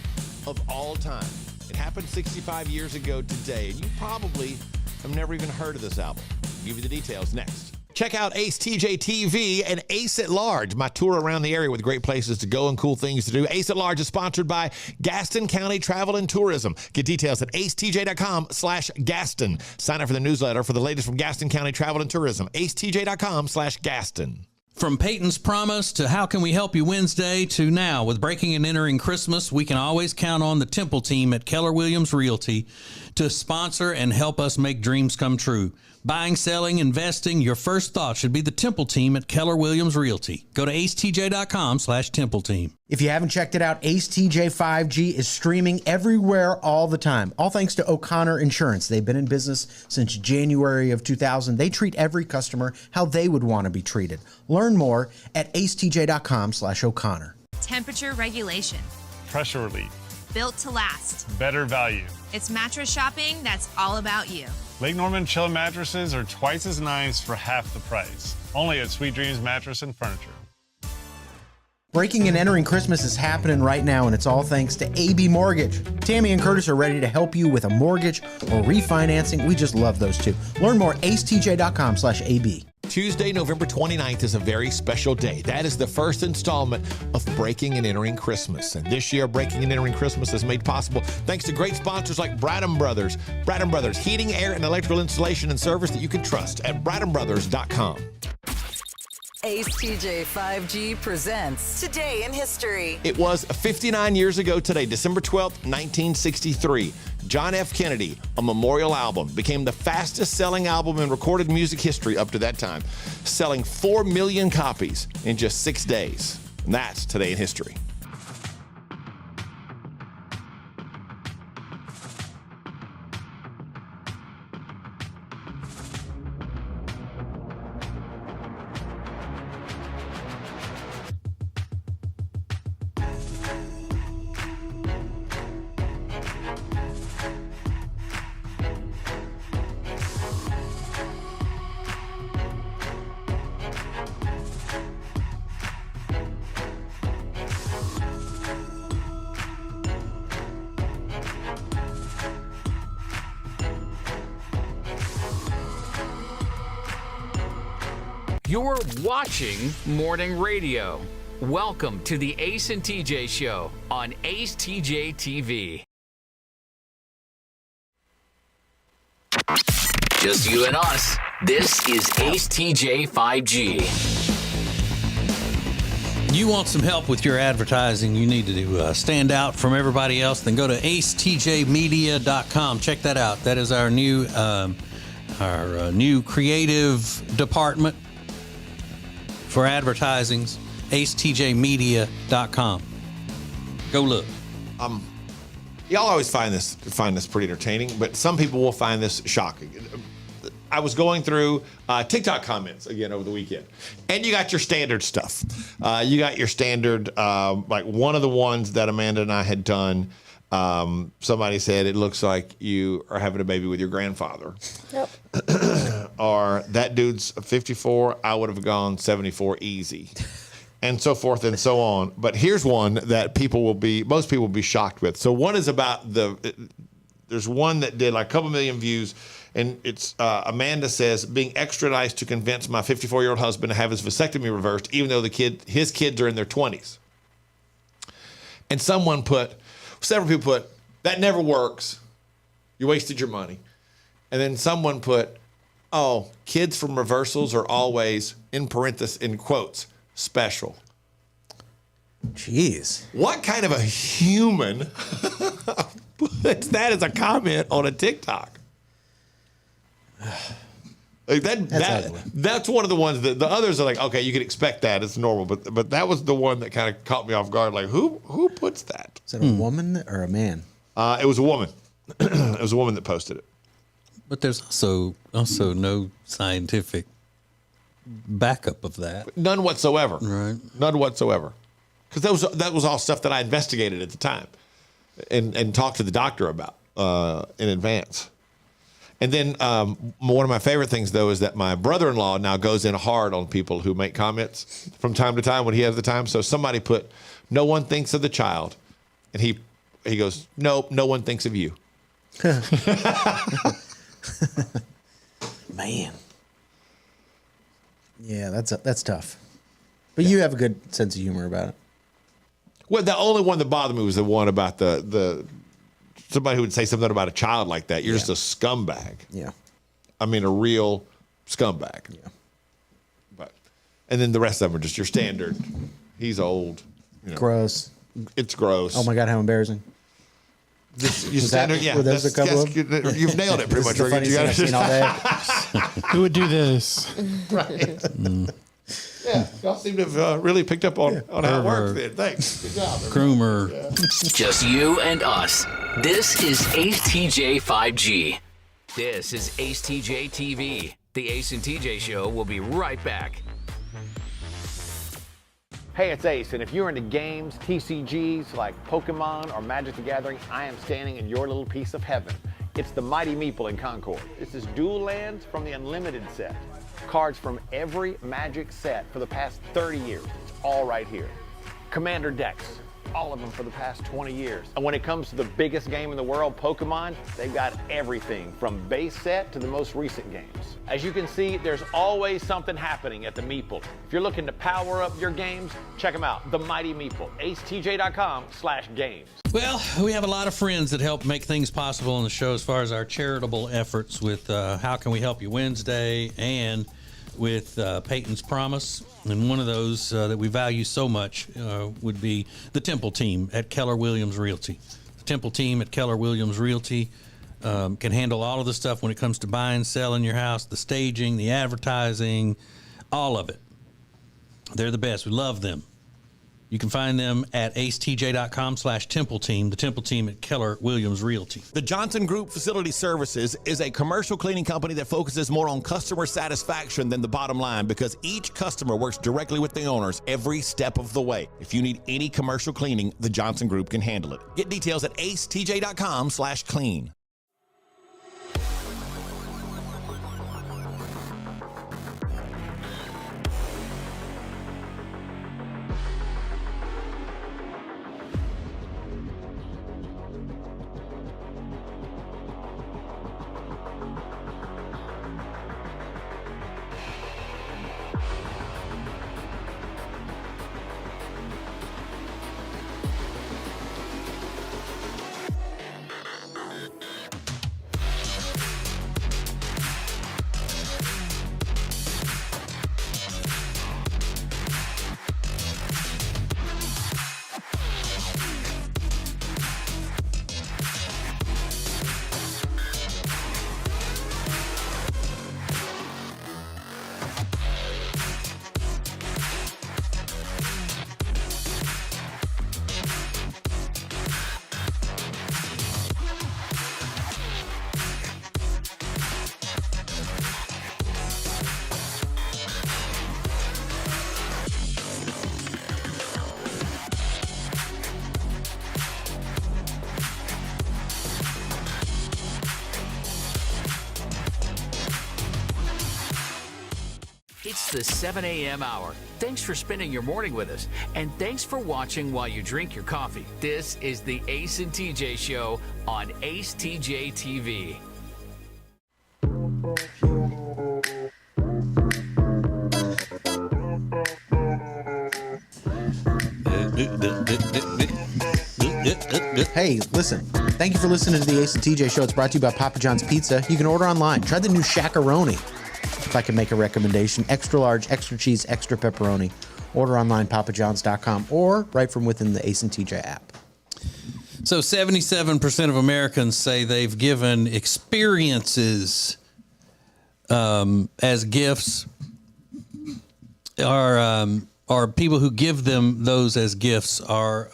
of all time. It happened 65 years ago today, and you probably have never even heard of this album. I'll give you the details next. Check out acetjtv and Ace at Large, my tour around the area with great places to go and cool things to do. Ace at Large is sponsored by Gaston County Travel and Tourism. Get details at acetj.com/Gaston. Sign up for the newsletter for the latest from Gaston County Travel and Tourism. acetj.com/Gaston. From Peyton's Promise to How Can We Help You Wednesday to now, with breaking and entering Christmas, we can always count on the Temple team at Keller Williams Realty to sponsor and help us make dreams come true. Buying, selling, investing, your first thought should be the Temple team at Keller Williams Realty. Go to acetj.com/Temple team. If you haven't checked it out, Ace TJ 5G is streaming everywhere all the time. All thanks to O'Connor Insurance. They've been in business since January of 2000. They treat every customer how they would want to be treated. Learn more at acetj.com/O'Connor. Temperature regulation. Pressure relief. Built to last. Better value. It's mattress shopping that's all about you. Lake Norman Chill mattresses are twice as nice for half the price. Only at Sweet Dreams Mattress and Furniture. Breaking and entering Christmas is happening right now, and it's all thanks to AB Mortgage. Tammy and Curtis are ready to help you with a mortgage or refinancing. We just love those two. Learn more at acetj.com/AB. Tuesday, November 29th is a very special day. That is the first installment of Breaking and Entering Christmas. And this year, Breaking and Entering Christmas is made possible thanks to great sponsors like Bradham Brothers. Bradham Brothers, heating, air, and electrical installation and service that you can trust at bradhambrothers.com. Ace TJ 5G presents Today in History. It was 59 years ago today, December 12th, 1963. John F. Kennedy, a memorial album, became the fastest-selling album in recorded music history up to that time, selling 4 million copies in just 6 days. And that's Today in History. You're watching Morning Radio. Welcome to the Ace and TJ show on acetjtv. Just you and us. This is Ace TJ 5G. You want some help with your advertising, you need to stand out from everybody else, then go to acetjmedia.com. Check that out. That is our new creative department for advertisings, acetjmedia.com. Go look. Y'all always find this pretty entertaining, but some people will find this shocking. I was going through TikTok comments again over the weekend, and you got your standard stuff. You got your standard, like one of the ones that Amanda and I had done. Somebody said it looks like you are having a baby with your grandfather. Yep. Or that dude's 54. I would have gone 74 easy, and so forth and so on. But here's one that most people will be shocked with. So one is about there's one that did like a couple million views. And it's Amanda says, being extra nice to convince my 54-year-old husband to have his vasectomy reversed, even though his kids are in their 20s. And several people put, that never works. You wasted your money. And then someone put, oh, kids from reversals are always, in parentheses, in quotes, special. Jeez. What kind of a human puts that as a comment on a TikTok? Like that's one of the ones that the others are like, okay, you can expect that, it's normal, but that was the one that kind of caught me off guard. Like, who puts that? Is it a woman or a man? It was a woman. It was a woman that posted it. But there's also no scientific backup of that. None whatsoever. Right. None whatsoever. Because that was all stuff that I investigated at the time, and talked to the doctor about in advance. And then one of my favorite things, though, is that my brother-in-law now goes in hard on people who make comments from time to time when he has the time. So somebody put, no one thinks of the child. And he goes, no one thinks of you. Man. Yeah, that's tough. But you have a good sense of humor about it. Well, the only one that bothered me was the one about the somebody who would say something about a child like that. You're just a scumbag. Yeah. I mean, a real scumbag. Yeah. And then the rest of them are just your standard. He's old. Gross. It's gross. Oh my God, how embarrassing. You've nailed it pretty much. The funniest thing I've seen all day. Who would do this? Right. Yeah, y'all seem to have really picked up on how it works then. Thanks. Good job. Groomer. Yeah. Just you and us. This is Ace TJ 5G. This is Ace TJ TV. The Ace and TJ Show will be right back. Hey, it's Ace, and if you're into games, TCGs like Pokemon or Magic the Gathering, I am standing in your little piece of heaven. It's the Mighty Meeple in Concord. This is dual lands from the Unlimited set. Cards from every Magic set for the past 30 years. It's all right here. Commander decks, all of them for the past 20 years. And when it comes to the biggest game in the world, Pokemon, they've got everything from base set to the most recent games. As you can see, there's always something happening at the Meeple. If you're looking to power up your games, check them out. The Mighty Meeple, acetj.com/games. Well, we have a lot of friends that help make things possible on the show as far as our charitable efforts with How Can We Help You Wednesday and with Peyton's Promise. And one of those that we value so much would be the Temple team at Keller Williams Realty. The Temple team at Keller Williams Realty can handle all of the stuff when it comes to buying, selling your house, the staging, the advertising, all of it. They're the best. We love them. You can find them at acetj.com/Temple Team, the Temple team at Keller Williams Realty. The Johnson Group Facility Services is a commercial cleaning company that focuses more on customer satisfaction than the bottom line because each customer works directly with the owners every step of the way. If you need any commercial cleaning, the Johnson Group can handle it. Get details at acetj.com/clean. the 7 a.m. hour. Thanks for spending your morning with us, and thanks for watching while you drink your coffee. This is the Ace and TJ Show on Ace TJ TV. Hey, listen. Thank you for listening to the Ace and TJ Show. It's brought to you by Papa John's Pizza. You can order online. Try the new Shaq-a-Roni. If I can make a recommendation, extra large, extra cheese, extra pepperoni. Order online, papajohns.com, or right from within the Ace and TJ app. So 77% of Americans say they've given experiences as gifts, or people who give them those as gifts are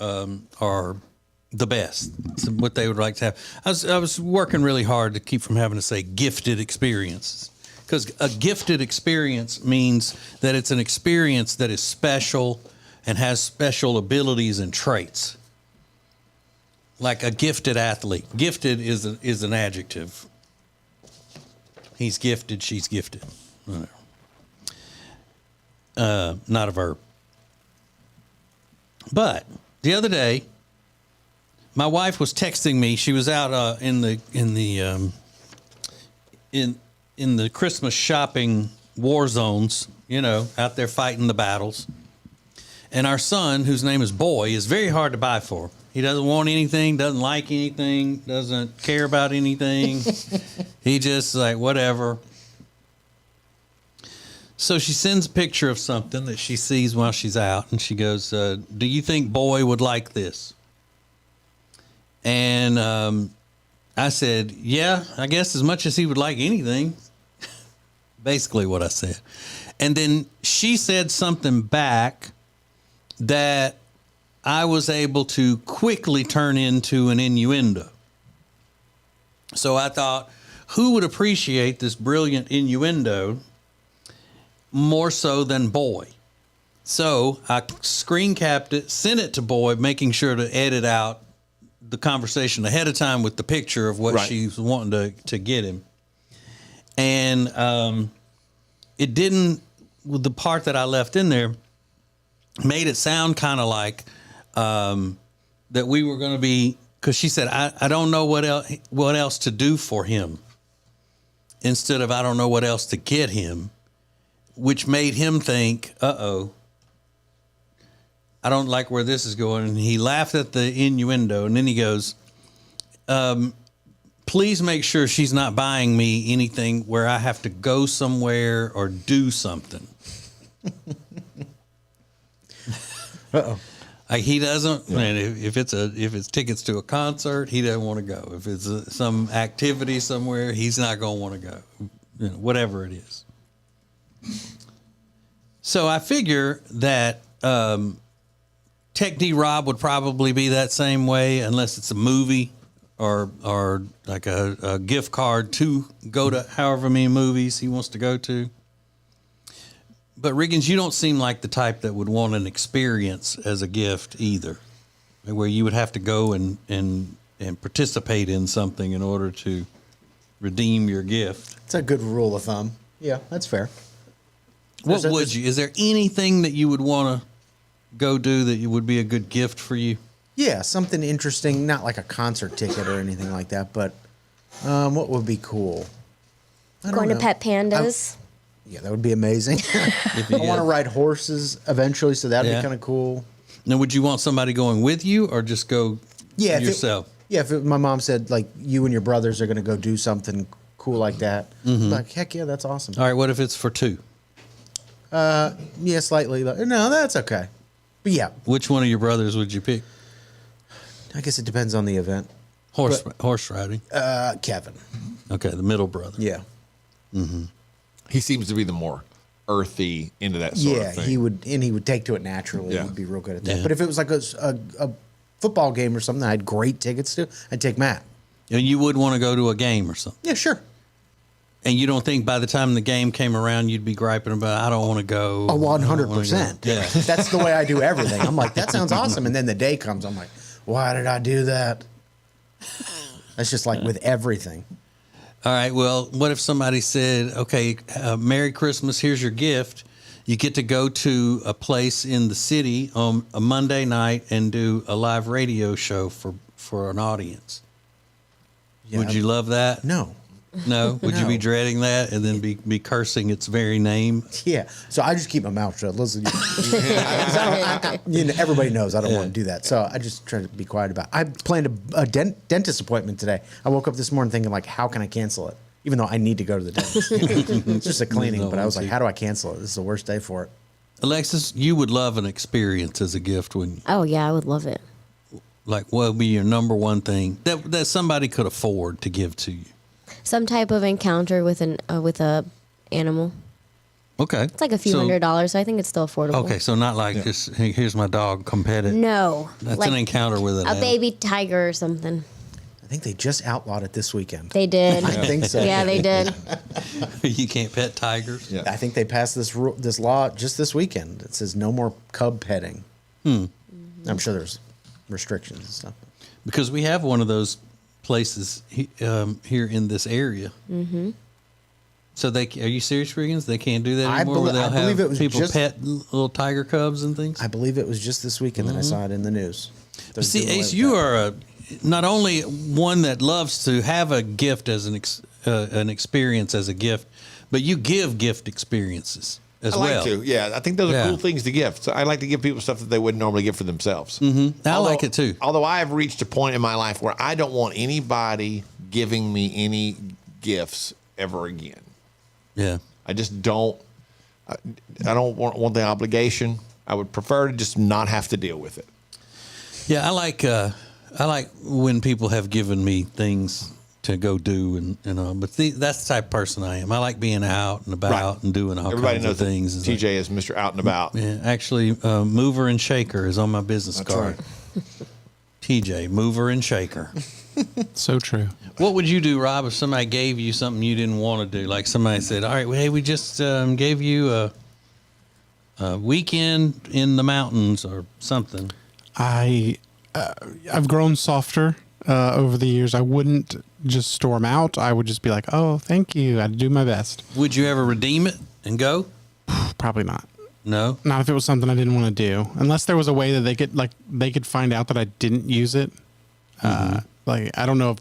the best. It's what they would like to have. I was working really hard to keep from having to say gifted experiences, because a gifted experience means that it's an experience that is special and has special abilities and traits. Like a gifted athlete. Gifted is an adjective. He's gifted, she's gifted. Not a verb. But the other day, my wife was texting me. She was out in the Christmas shopping war zones, out there fighting the battles. And our son, whose name is Boy, is very hard to buy for. He doesn't want anything, doesn't like anything, doesn't care about anything. He just like, whatever. So she sends a picture of something that she sees while she's out, and she goes, do you think Boy would like this? And I said, yeah, I guess as much as he would like anything. Basically what I said. And then she said something back that I was able to quickly turn into an innuendo. So I thought, who would appreciate this brilliant innuendo more so than Boy? So I screen capped it, sent it to Boy, making sure to edit out the conversation ahead of time with the picture of what she was wanting to get him. And it didn't, with the part that I left in there, made it sound kind of like that we were going to be, because she said, I don't know what else to do for him, instead of I don't know what else to get him, which made him think, uh-oh, I don't like where this is going. And he laughed at the innuendo, and then he goes, please make sure she's not buying me anything where I have to go somewhere or do something. Uh-oh. Like he doesn't, man, if it's tickets to a concert, he doesn't want to go. If it's some activity somewhere, he's not going to want to go, whatever it is. So I figure that Tech D Rob would probably be that same way, unless it's a movie or like a gift card to go to however many movies he wants to go to. But Riggins, you don't seem like the type that would want an experience as a gift either, where you would have to go and participate in something in order to redeem your gift. It's a good rule of thumb. Yeah, that's fair. What would you? Is there anything that you would want to go do that would be a good gift for you? Yeah, something interesting, not like a concert ticket or anything like that, but what would be cool? Going to Pet Pandas. Yeah, that would be amazing. I want to ride horses eventually, so that'd be kind of cool. Now, would you want somebody going with you, or just go yourself? If my mom said, like, you and your brothers are going to go do something cool like that, like, heck yeah, that's awesome. All right, what if it's for two? Yeah, slightly. No, that's okay. But yeah. Which one of your brothers would you pick? I guess it depends on the event. Horse riding? Kevin. Okay, the middle brother. Yeah. Mm-hmm. He seems to be the more earthy into that sort of thing. Yeah, he would take to it naturally. Yeah. He'd be real good at that. Yeah. But if it was like a football game or something I had great tickets to, I'd take Matt. And you would want to go to a game or something? Yeah, sure. And you don't think by the time the game came around, you'd be griping about, I don't want to go. Oh, 100%. Yeah. That's the way I do everything. I'm like, that sounds awesome. And then the day comes, I'm like, why did I do that? That's just like with everything. All right. Well, what if somebody said, okay, Merry Christmas, here's your gift. You get to go to a place in the city on a Monday night and do a live radio show for an audience. Yeah, Would you love that? No. No? Would you be No. dreading that and then be cursing its very name? Yeah. So I just keep my mouth shut. Listen, everybody knows I don't want to do that. So I just try to be quiet about it. I planned a dentist appointment today. I woke up this morning thinking, like, how can I cancel it? Even though I need to go to the dentist. It's just a cleaning, but I was like, how do I cancel it? This is the worst day for it. Alexis, you would love an experience as a gift, wouldn't you? Oh, yeah, I would love it. Like, what would be your number one thing that somebody could afford to give to you? Some type of encounter with a animal. Okay. It's like a few $100s, so I think it's still affordable. Okay, so not like just, hey, here's my dog, come pet it. No. That's like an encounter with an a animal. baby tiger or something. I think they just outlawed it this weekend. They did. I think so. Yeah, they did. You can't pet tigers? I think they passed this law just this weekend. It says no more cub petting. I'm sure there's restrictions and stuff. Because we have one of those places here in this area. Mm-hmm. So are you serious, Riggins? They can't do that anymore? Where they'll I believe have it was people just, pet little tiger cubs and things? I believe it was just this weekend that I saw it in the news. But see, Ace, you are not only one that loves to have a gift as an experience as a gift, but you give gift experiences as well. I like to, yeah. I think those are cool things to give. So I like to give people stuff that they wouldn't normally give for themselves. Mm-hmm. I like it too. Although I have reached a point in my life where I don't want anybody giving me any gifts ever again. Yeah. I just don't. I don't want the obligation. I would prefer to just not have to deal with it. Yeah, I like when people have given me things to go do and but that's the type of person I am. I like being out and about and doing all Everybody kinds knows of things. TJ is Mr. Out and About. Yeah, actually, mover and shaker is on my business card. Right. TJ, mover and shaker. So true. What would you do, Rob, if somebody gave you something you didn't want to do? Like somebody said, all right, well, hey, we just gave you a weekend in the mountains or something. I've grown softer over the years. I wouldn't just storm out. I would just be like, oh, thank you. I'd do my best. Would you ever redeem it and go? Probably not. No? Not if it was something I didn't want to do. Unless there was a way that they could find out that I didn't use it. Like, I don't know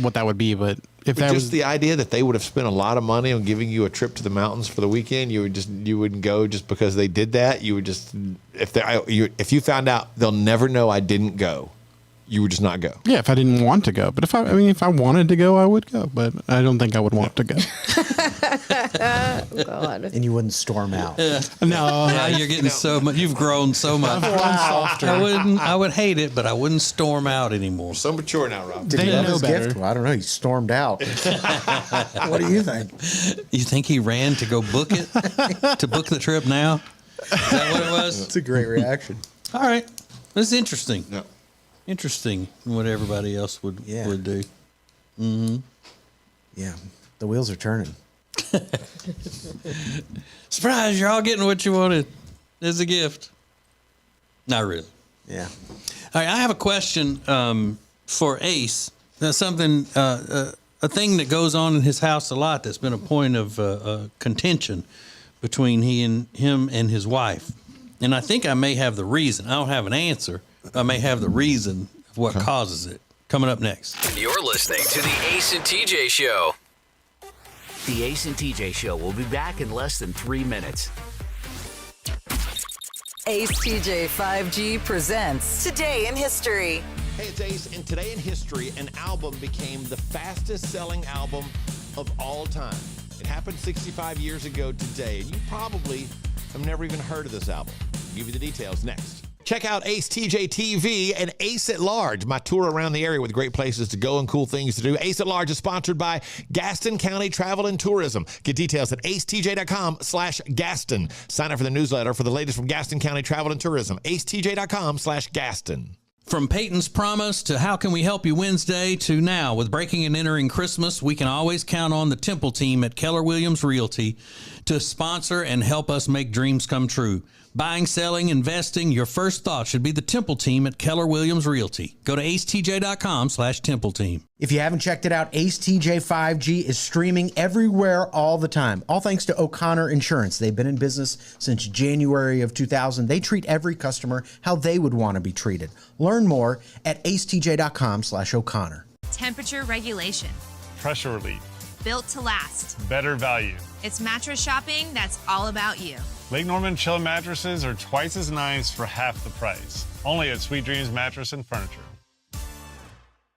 what that would be, but if that was the idea that they would have spent a lot of money on giving you a trip to the mountains for the weekend, you wouldn't go just because they did that. You would just, if you found out they'll never know I didn't go, you would just not go. Yeah, if I didn't want to go. But if I wanted to go, I would go. But I don't think I would want to go. God. And you wouldn't storm out. No. Now you're getting so much. You've grown so much. I've grown softer. I would hate it, but I wouldn't storm out anymore. So mature now, Rob. Did he love his gift? Well, I don't know. He stormed out. What do you think? You think he ran to go book it? To book the trip now? Is that what it was? That's a great reaction. All right. That's interesting. No. Interesting what everybody else would do. Mm-hmm. Yeah. The wheels are turning. Surprise, you're all getting what you wanted as a gift. Not really. Yeah. All right, I have a question for Ace. That's something, a thing that goes on in his house a lot that's been a point of contention between him and his wife. And I think I may have the reason. I don't have an answer. I may have the reason of what causes it. Coming up next. You're listening to the Ace and TJ Show. The Ace and TJ Show will be back in less than 3 minutes. AceTJ 5G presents Today in History. Hey, it's Ace, and today in history, an album became the fastest-selling album of all time. It happened 65 years ago today, and you probably have never even heard of this album. I'll give you the details next. Check out acetjtv and Ace at Large, my tour around the area with great places to go and cool things to do. Ace at Large is sponsored by Gaston County Travel and Tourism. Get details at acetj.com/Gaston. Sign up for the newsletter for the latest from Gaston County Travel and Tourism. acetj.com/Gaston. From Peyton's Promise to How Can We Help You Wednesday to now, with breaking and entering Christmas, we can always count on the Temple team at Keller Williams Realty to sponsor and help us make dreams come true. Buying, selling, investing, your first thought should be the Temple Team at Keller Williams Realty. Go to acetj.com/Temple Team. If you haven't checked it out, Ace TJ 5G is streaming everywhere all the time. All thanks to O'Connor Insurance. They've been in business since January of 2000. They treat every customer how they would want to be treated. Learn more at acetj.com/O'Connor. Temperature regulation. Pressure relief. Built to last. Better value. It's mattress shopping that's all about you. Lake Norman Chill mattresses are twice as nice for half the price. Only at Sweet Dreams Mattress and Furniture.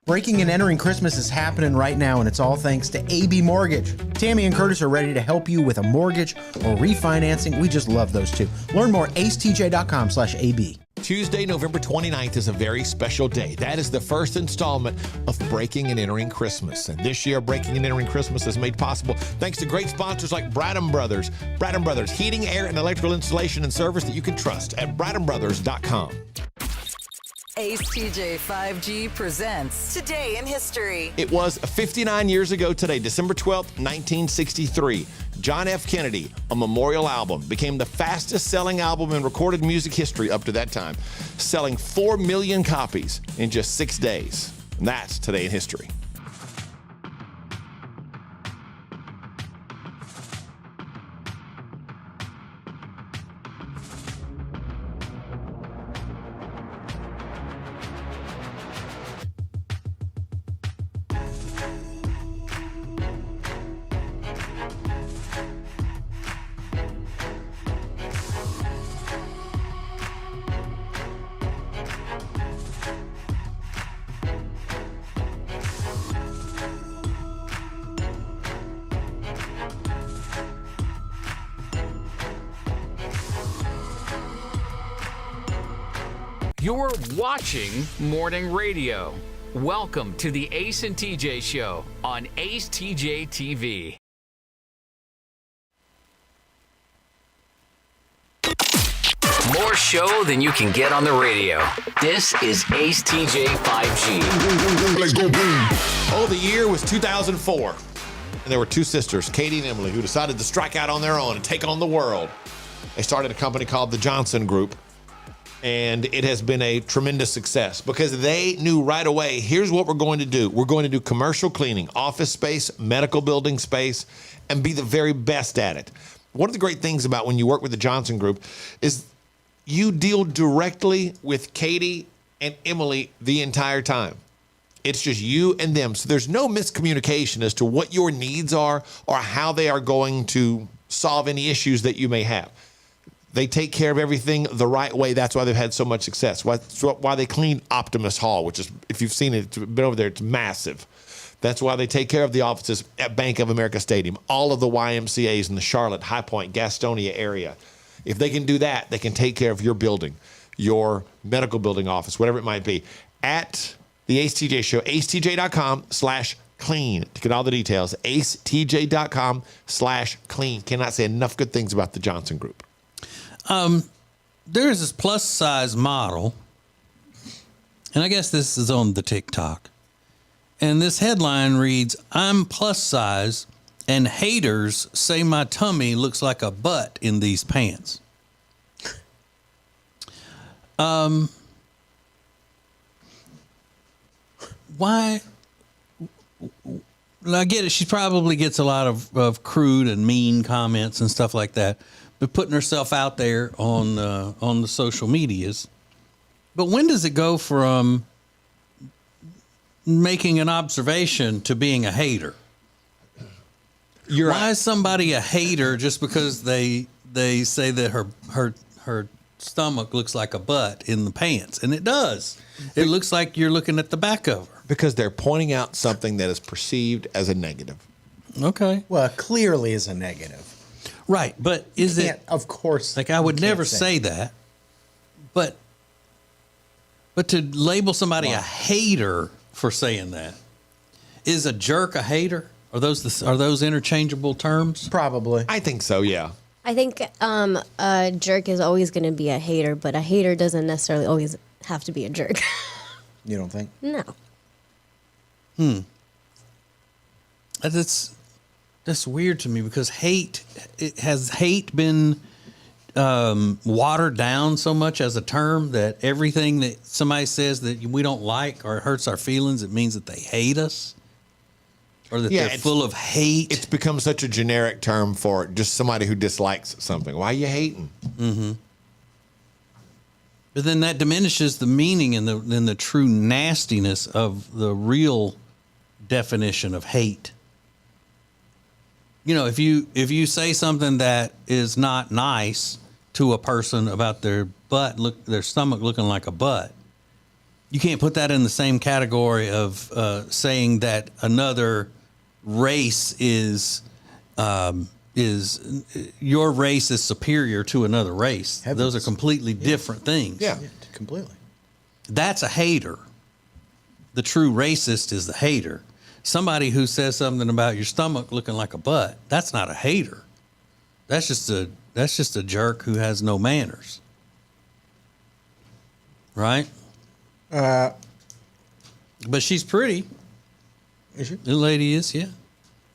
Breaking and entering Christmas is happening right now, and it's all thanks to AB Mortgage. Tammy and Curtis are ready to help you with a mortgage or refinancing. We just love those two. Learn more at acetj.com/AB. Tuesday, November 29th is a very special day. That is the first installment of Breaking and Entering Christmas. And this year, Breaking and Entering Christmas is made possible thanks to great sponsors like Bradham Brothers. Bradham Brothers, heating, air, and electrical installation and service that you can trust at bradhambrothers.com. AceTJ 5G presents Today in History. It was 59 years ago today, December 12th, 1963. John F. Kennedy, A Memorial Album, became the fastest selling album in recorded music history up to that time, selling 4 million copies in just 6 days. And that's Today in History. You're watching Morning Radio. Welcome to the Ace and TJ Show on acetjtv. More show than you can get on the radio. This is Ace TJ 5G. Let's go boom. Oh, the year was 2004. And there were two sisters, Katie and Emily, who decided to strike out on their own and take on the world. They started a company called the Johnson Group. And it has been a tremendous success because they knew right away, here's what we're going to do. We're going to do commercial cleaning, office space, medical building space, and be the very best at it. One of the great things about when you work with the Johnson Group is you deal directly with Katie and Emily the entire time. It's just you and them. So there's no miscommunication as to what your needs are or how they are going to solve any issues that you may have. They take care of everything the right way. That's why they've had so much success. Why they clean Optimus Hall, which is, if you've seen it, been over there, it's massive. That's why they take care of the offices at Bank of America Stadium, all of the YMCAs in the Charlotte, High Point, Gastonia area. If they can do that, they can take care of your building, your medical building office, whatever it might be. At the Ace TJ Show, acetj.com/clean to get all the details. acetj.com/clean. Cannot say enough good things about the Johnson Group. There's this plus size model, and I guess this is on the TikTok. And this headline reads, "I'm plus size and haters say my tummy looks like a butt in these pants." Why? I get it. She probably gets a lot of crude and mean comments and stuff like that. But putting herself out there on the social medias. But when does it go from making an observation to being a hater? Why is somebody a hater just because they say that her stomach looks like a butt in the pants? And it does. It looks like you're looking at the back of her. Because they're pointing out something that is perceived as a negative. Okay. Well, clearly is a negative. Right, but is it? Of course. Like I would never say that, but to label somebody a hater for saying that, is a jerk a hater? Are those interchangeable terms? Probably. I think so. Yeah. I think a jerk is always going to be a hater, but a hater doesn't necessarily always have to be a jerk. You don't think? No. That's weird to me because has hate been watered down so much as a term that everything that somebody says that we don't like or hurts our feelings, it means that they hate us or that they're full of hate. It's become such a generic term for just somebody who dislikes something. Why are you hating? Mm-hmm. But then that diminishes the meaning and the true nastiness of the real definition of hate. You know, if you say something that is not nice to a person about their their stomach looking like a butt, you can't put that in the same category of saying that another race is your race is superior to another race. Those are completely different things. Yeah, completely. That's a hater. The true racist is the hater. Somebody who says something about your stomach looking like a butt, that's not a hater. That's just a jerk who has no manners. Right? But she's pretty. Is she? The lady is, yeah.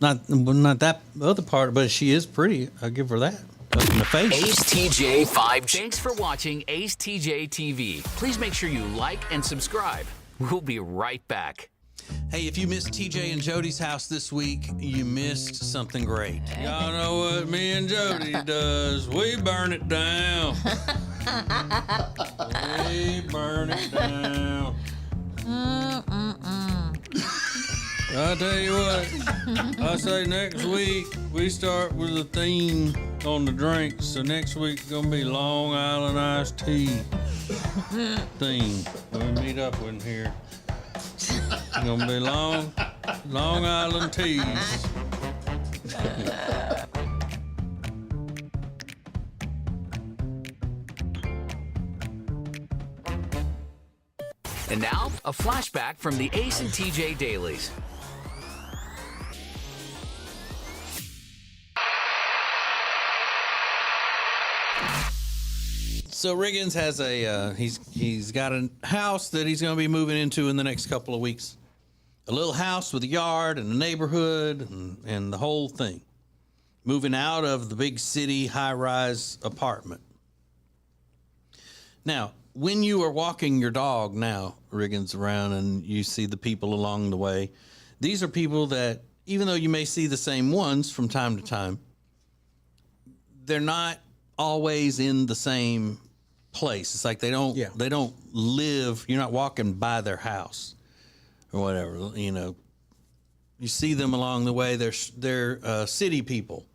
Not that other part, but she is pretty. I'll give her that. Up in the face. Ace TJ 5G. Thanks for watching Ace TJ TV. Please make sure you like and subscribe. We'll be right back. Hey, if you missed TJ and Jody's house this week, you missed something great. Y'all know what me and Jody does. We burn it down. We burn it down. I'll tell you what, I say next week we start with a theme on the drinks. So next week's gonna be Long Island iced tea theme. We meet up in here. It's gonna be Long Island teas. And now, a flashback from the Ace and TJ Dailies. So Riggins has he's got a house that he's going to be moving into in the next couple of weeks. A little house with a yard and a neighborhood and the whole thing. Moving out of the big city high-rise apartment. Now, when you are walking your dog now, Riggins, around and you see the people along the way, these are people that, even though you may see the same ones from time to time, they're not always in the same place. It's like they don't live, you're not walking by their house or whatever, you know. You see them along the way, they're city people.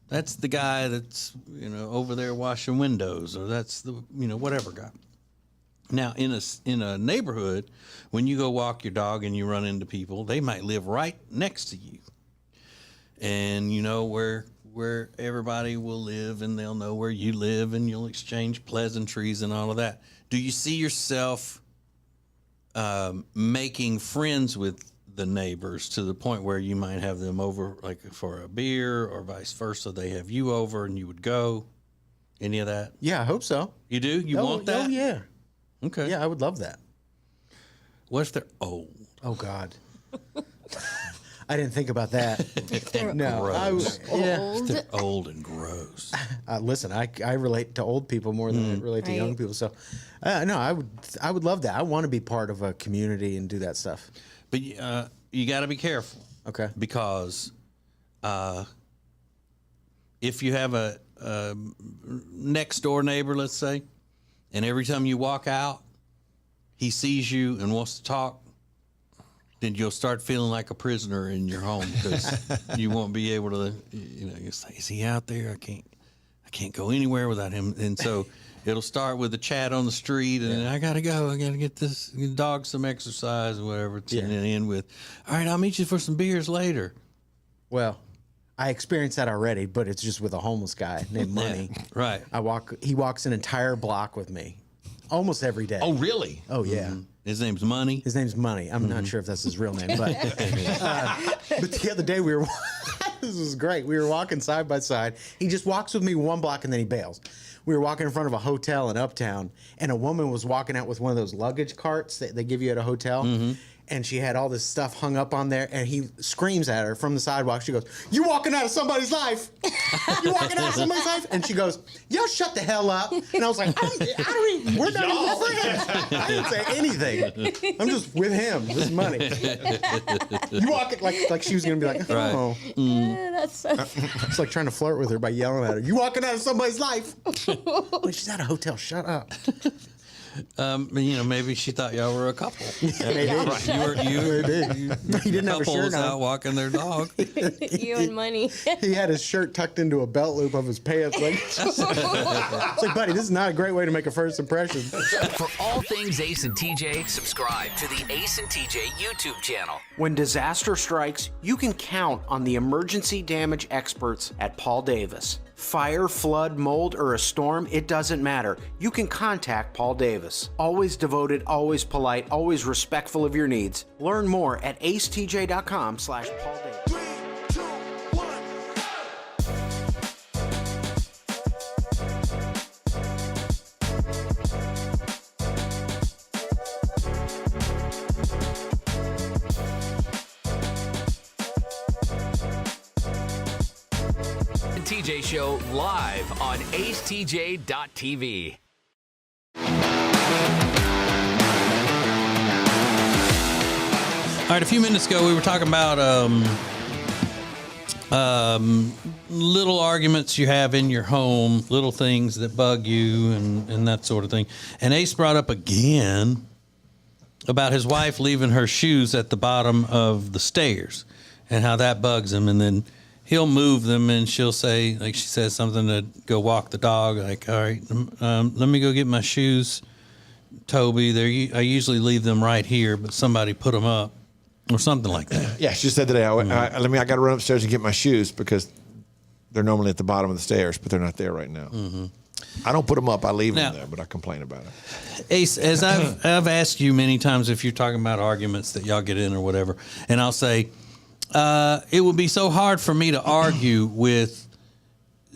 That's the guy that's, you know, over there washing windows, or that's the, you know, whatever guy. Now, in a neighborhood, when you go walk your dog and you run into people, they might live right next to you. And you know where everybody will live, and they'll know where you live, and you'll exchange pleasantries and all of that. Do you see yourself making friends with the neighbors to the point where you might have them over, like for a beer, or vice versa? They have you over, and you would go. Any of that? Yeah, I hope so. You do? You want that? Oh, yeah. Okay. Yeah, I would love that. What if they're old? Oh, God. I didn't think about that. No, gross. Yeah. They're old and gross. Listen, I relate to old people more than I relate to young people. So, no, I would love that. I want to be part of a community and do that stuff. But you got to be careful. Okay. Because if you have a next door neighbor, let's say, and every time you walk out, he sees you and wants to talk, then you'll start feeling like a prisoner in your home, because you won't be able to, you know, you say, is he out there? I can't go anywhere without him. And so it'll start with a chat on the street, and I got to go. I got to get this dog some exercise or whatever. And then end with, all right, I'll meet you for some beers later. Well, I experienced that already, but it's just with a homeless guy named Money. Right. He walks an entire block with me almost every day. Oh, really? Oh, yeah. Mm-hmm. His name's Money? His name's Money. I'm not sure if that's his real name, but but the other day we were this was great. We were walking side by side. He just walks with me one block and then he bails. We were walking in front of a hotel in Uptown, and a woman was walking out with one of those luggage carts that they give you at a hotel. and she had all this stuff hung up on there, and he screams at her from the sidewalk. She goes, "You walking out of somebody's life? You walking out of somebody's life?" And she goes, "Yo, shut the hell up." And I was like, we're not even friends. I didn't say anything. I'm just with him. This is money. You walking like she was gonna be like, "Oh, Yeah, that's so. It's like trying to flirt with her by yelling at her. You walking out of somebody's life? Like, she's at a hotel. Shut up. Maybe she thought y'all were a couple. Maybe. He didn't have a shirt Couples on. out walking their dog. You and money. He had his shirt tucked into a belt loop of his pants. Like, it's like, buddy, this is not a great way to make a first impression. For all things Ace and TJ, subscribe to the Ace and TJ YouTube channel. When disaster strikes, you can count on the emergency damage experts at Paul Davis. Fire, flood, mold, or a storm, it doesn't matter. You can contact Paul Davis. Always devoted, always polite, always respectful of your needs. Learn more at acetj.com/Paul Davis. TJ Show live on acetj.tv. All right, a few minutes ago, we were talking about little arguments you have in your home, little things that bug you and that sort of thing. And Ace brought up again about his wife leaving her shoes at the bottom of the stairs and how that bugs him. And then he'll move them and she'll say, like she says something to go walk the dog. Like, all right, let me go get my shoes, Toby. I usually leave them right here, but somebody put them up. Or something like that. Yeah, she said today, I got to run upstairs and get my shoes because they're normally at the bottom of the stairs, but they're not there right now. Mm-hmm. I don't put them up. I leave them there, but I complain about it. Ace, as I've asked you many times if you're talking about arguments that y'all get in or whatever, and I'll say, it would be so hard for me to argue with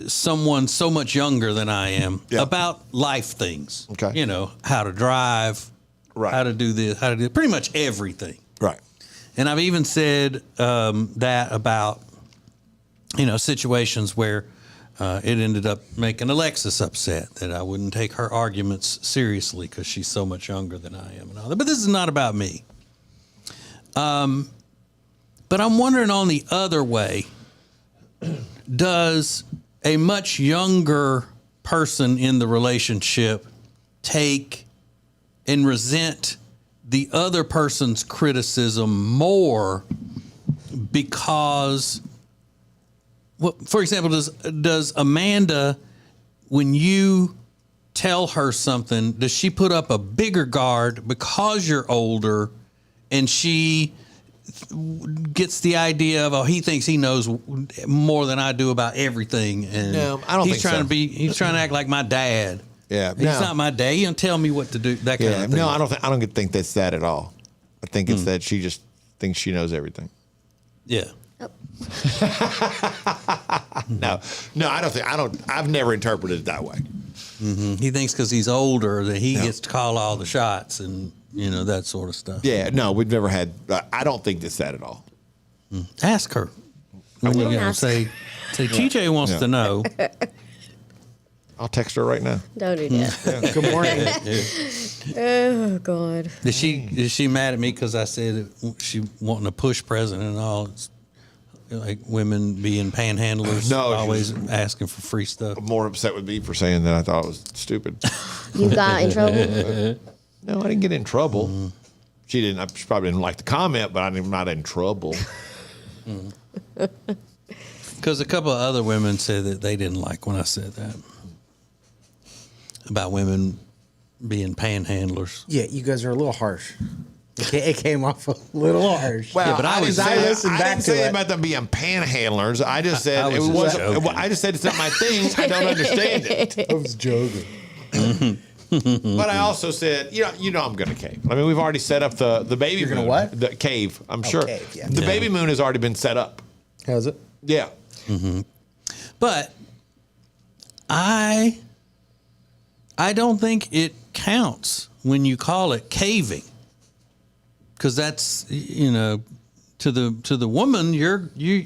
someone so much younger than I am about life things. Okay. You know, how to drive, how to do this, pretty much everything. Right. And I've even said that about, situations where it ended up making Alexis upset, that I wouldn't take her arguments seriously because she's so much younger than I am and all that. But this is not about me. But I'm wondering on the other way, does a much younger person in the relationship take and resent the other person's criticism more because, for example, does Amanda, when you tell her something, does she put up a bigger guard because you're older and she gets the idea of, he thinks he knows more than I do about everything, and no, I don't he's think trying so. He's trying to act like my dad. Yeah, he's not my dad. He don't tell me what to do. That kind of thing. No, I don't think that's that at all. I think it's that she just thinks she knows everything. Yeah. No, I've never interpreted it that way. Mm-hmm. He thinks because he's older that he gets to call all the shots and that sort of stuff. Yeah, no, we've never had. I don't think it's that at all. Ask her. When you go, say TJ wants to know. I'll text her right now. Don't do that. Yeah. Good morning. Oh God. Is she mad at me because I said that she wanting to push president and all? It's like women being panhandlers, always asking for free stuff. More upset with me for saying that I thought it was stupid. You got in trouble? No, I didn't get in trouble. Mm-hmm. She didn't. She probably didn't like the comment, but I'm not in trouble. Because a couple of other women said that they didn't like when I said that about women being panhandlers. Yeah, you guys are a little harsh. It came off a little harsh. Well, yeah, but I didn't say about them being panhandlers. I just said it was. I just said it's not my thing. I don't understand it. I was joking. But I also said, I'm going to cave. I mean, we've already set up the baby You're moon. Gonna what? The cave. I'm sure. Cave, yeah. The baby moon has already been set up. Has it? Yeah. Mm-hmm. But I don't think it counts when you call it caving. Because that's, to the woman,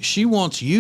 she wants you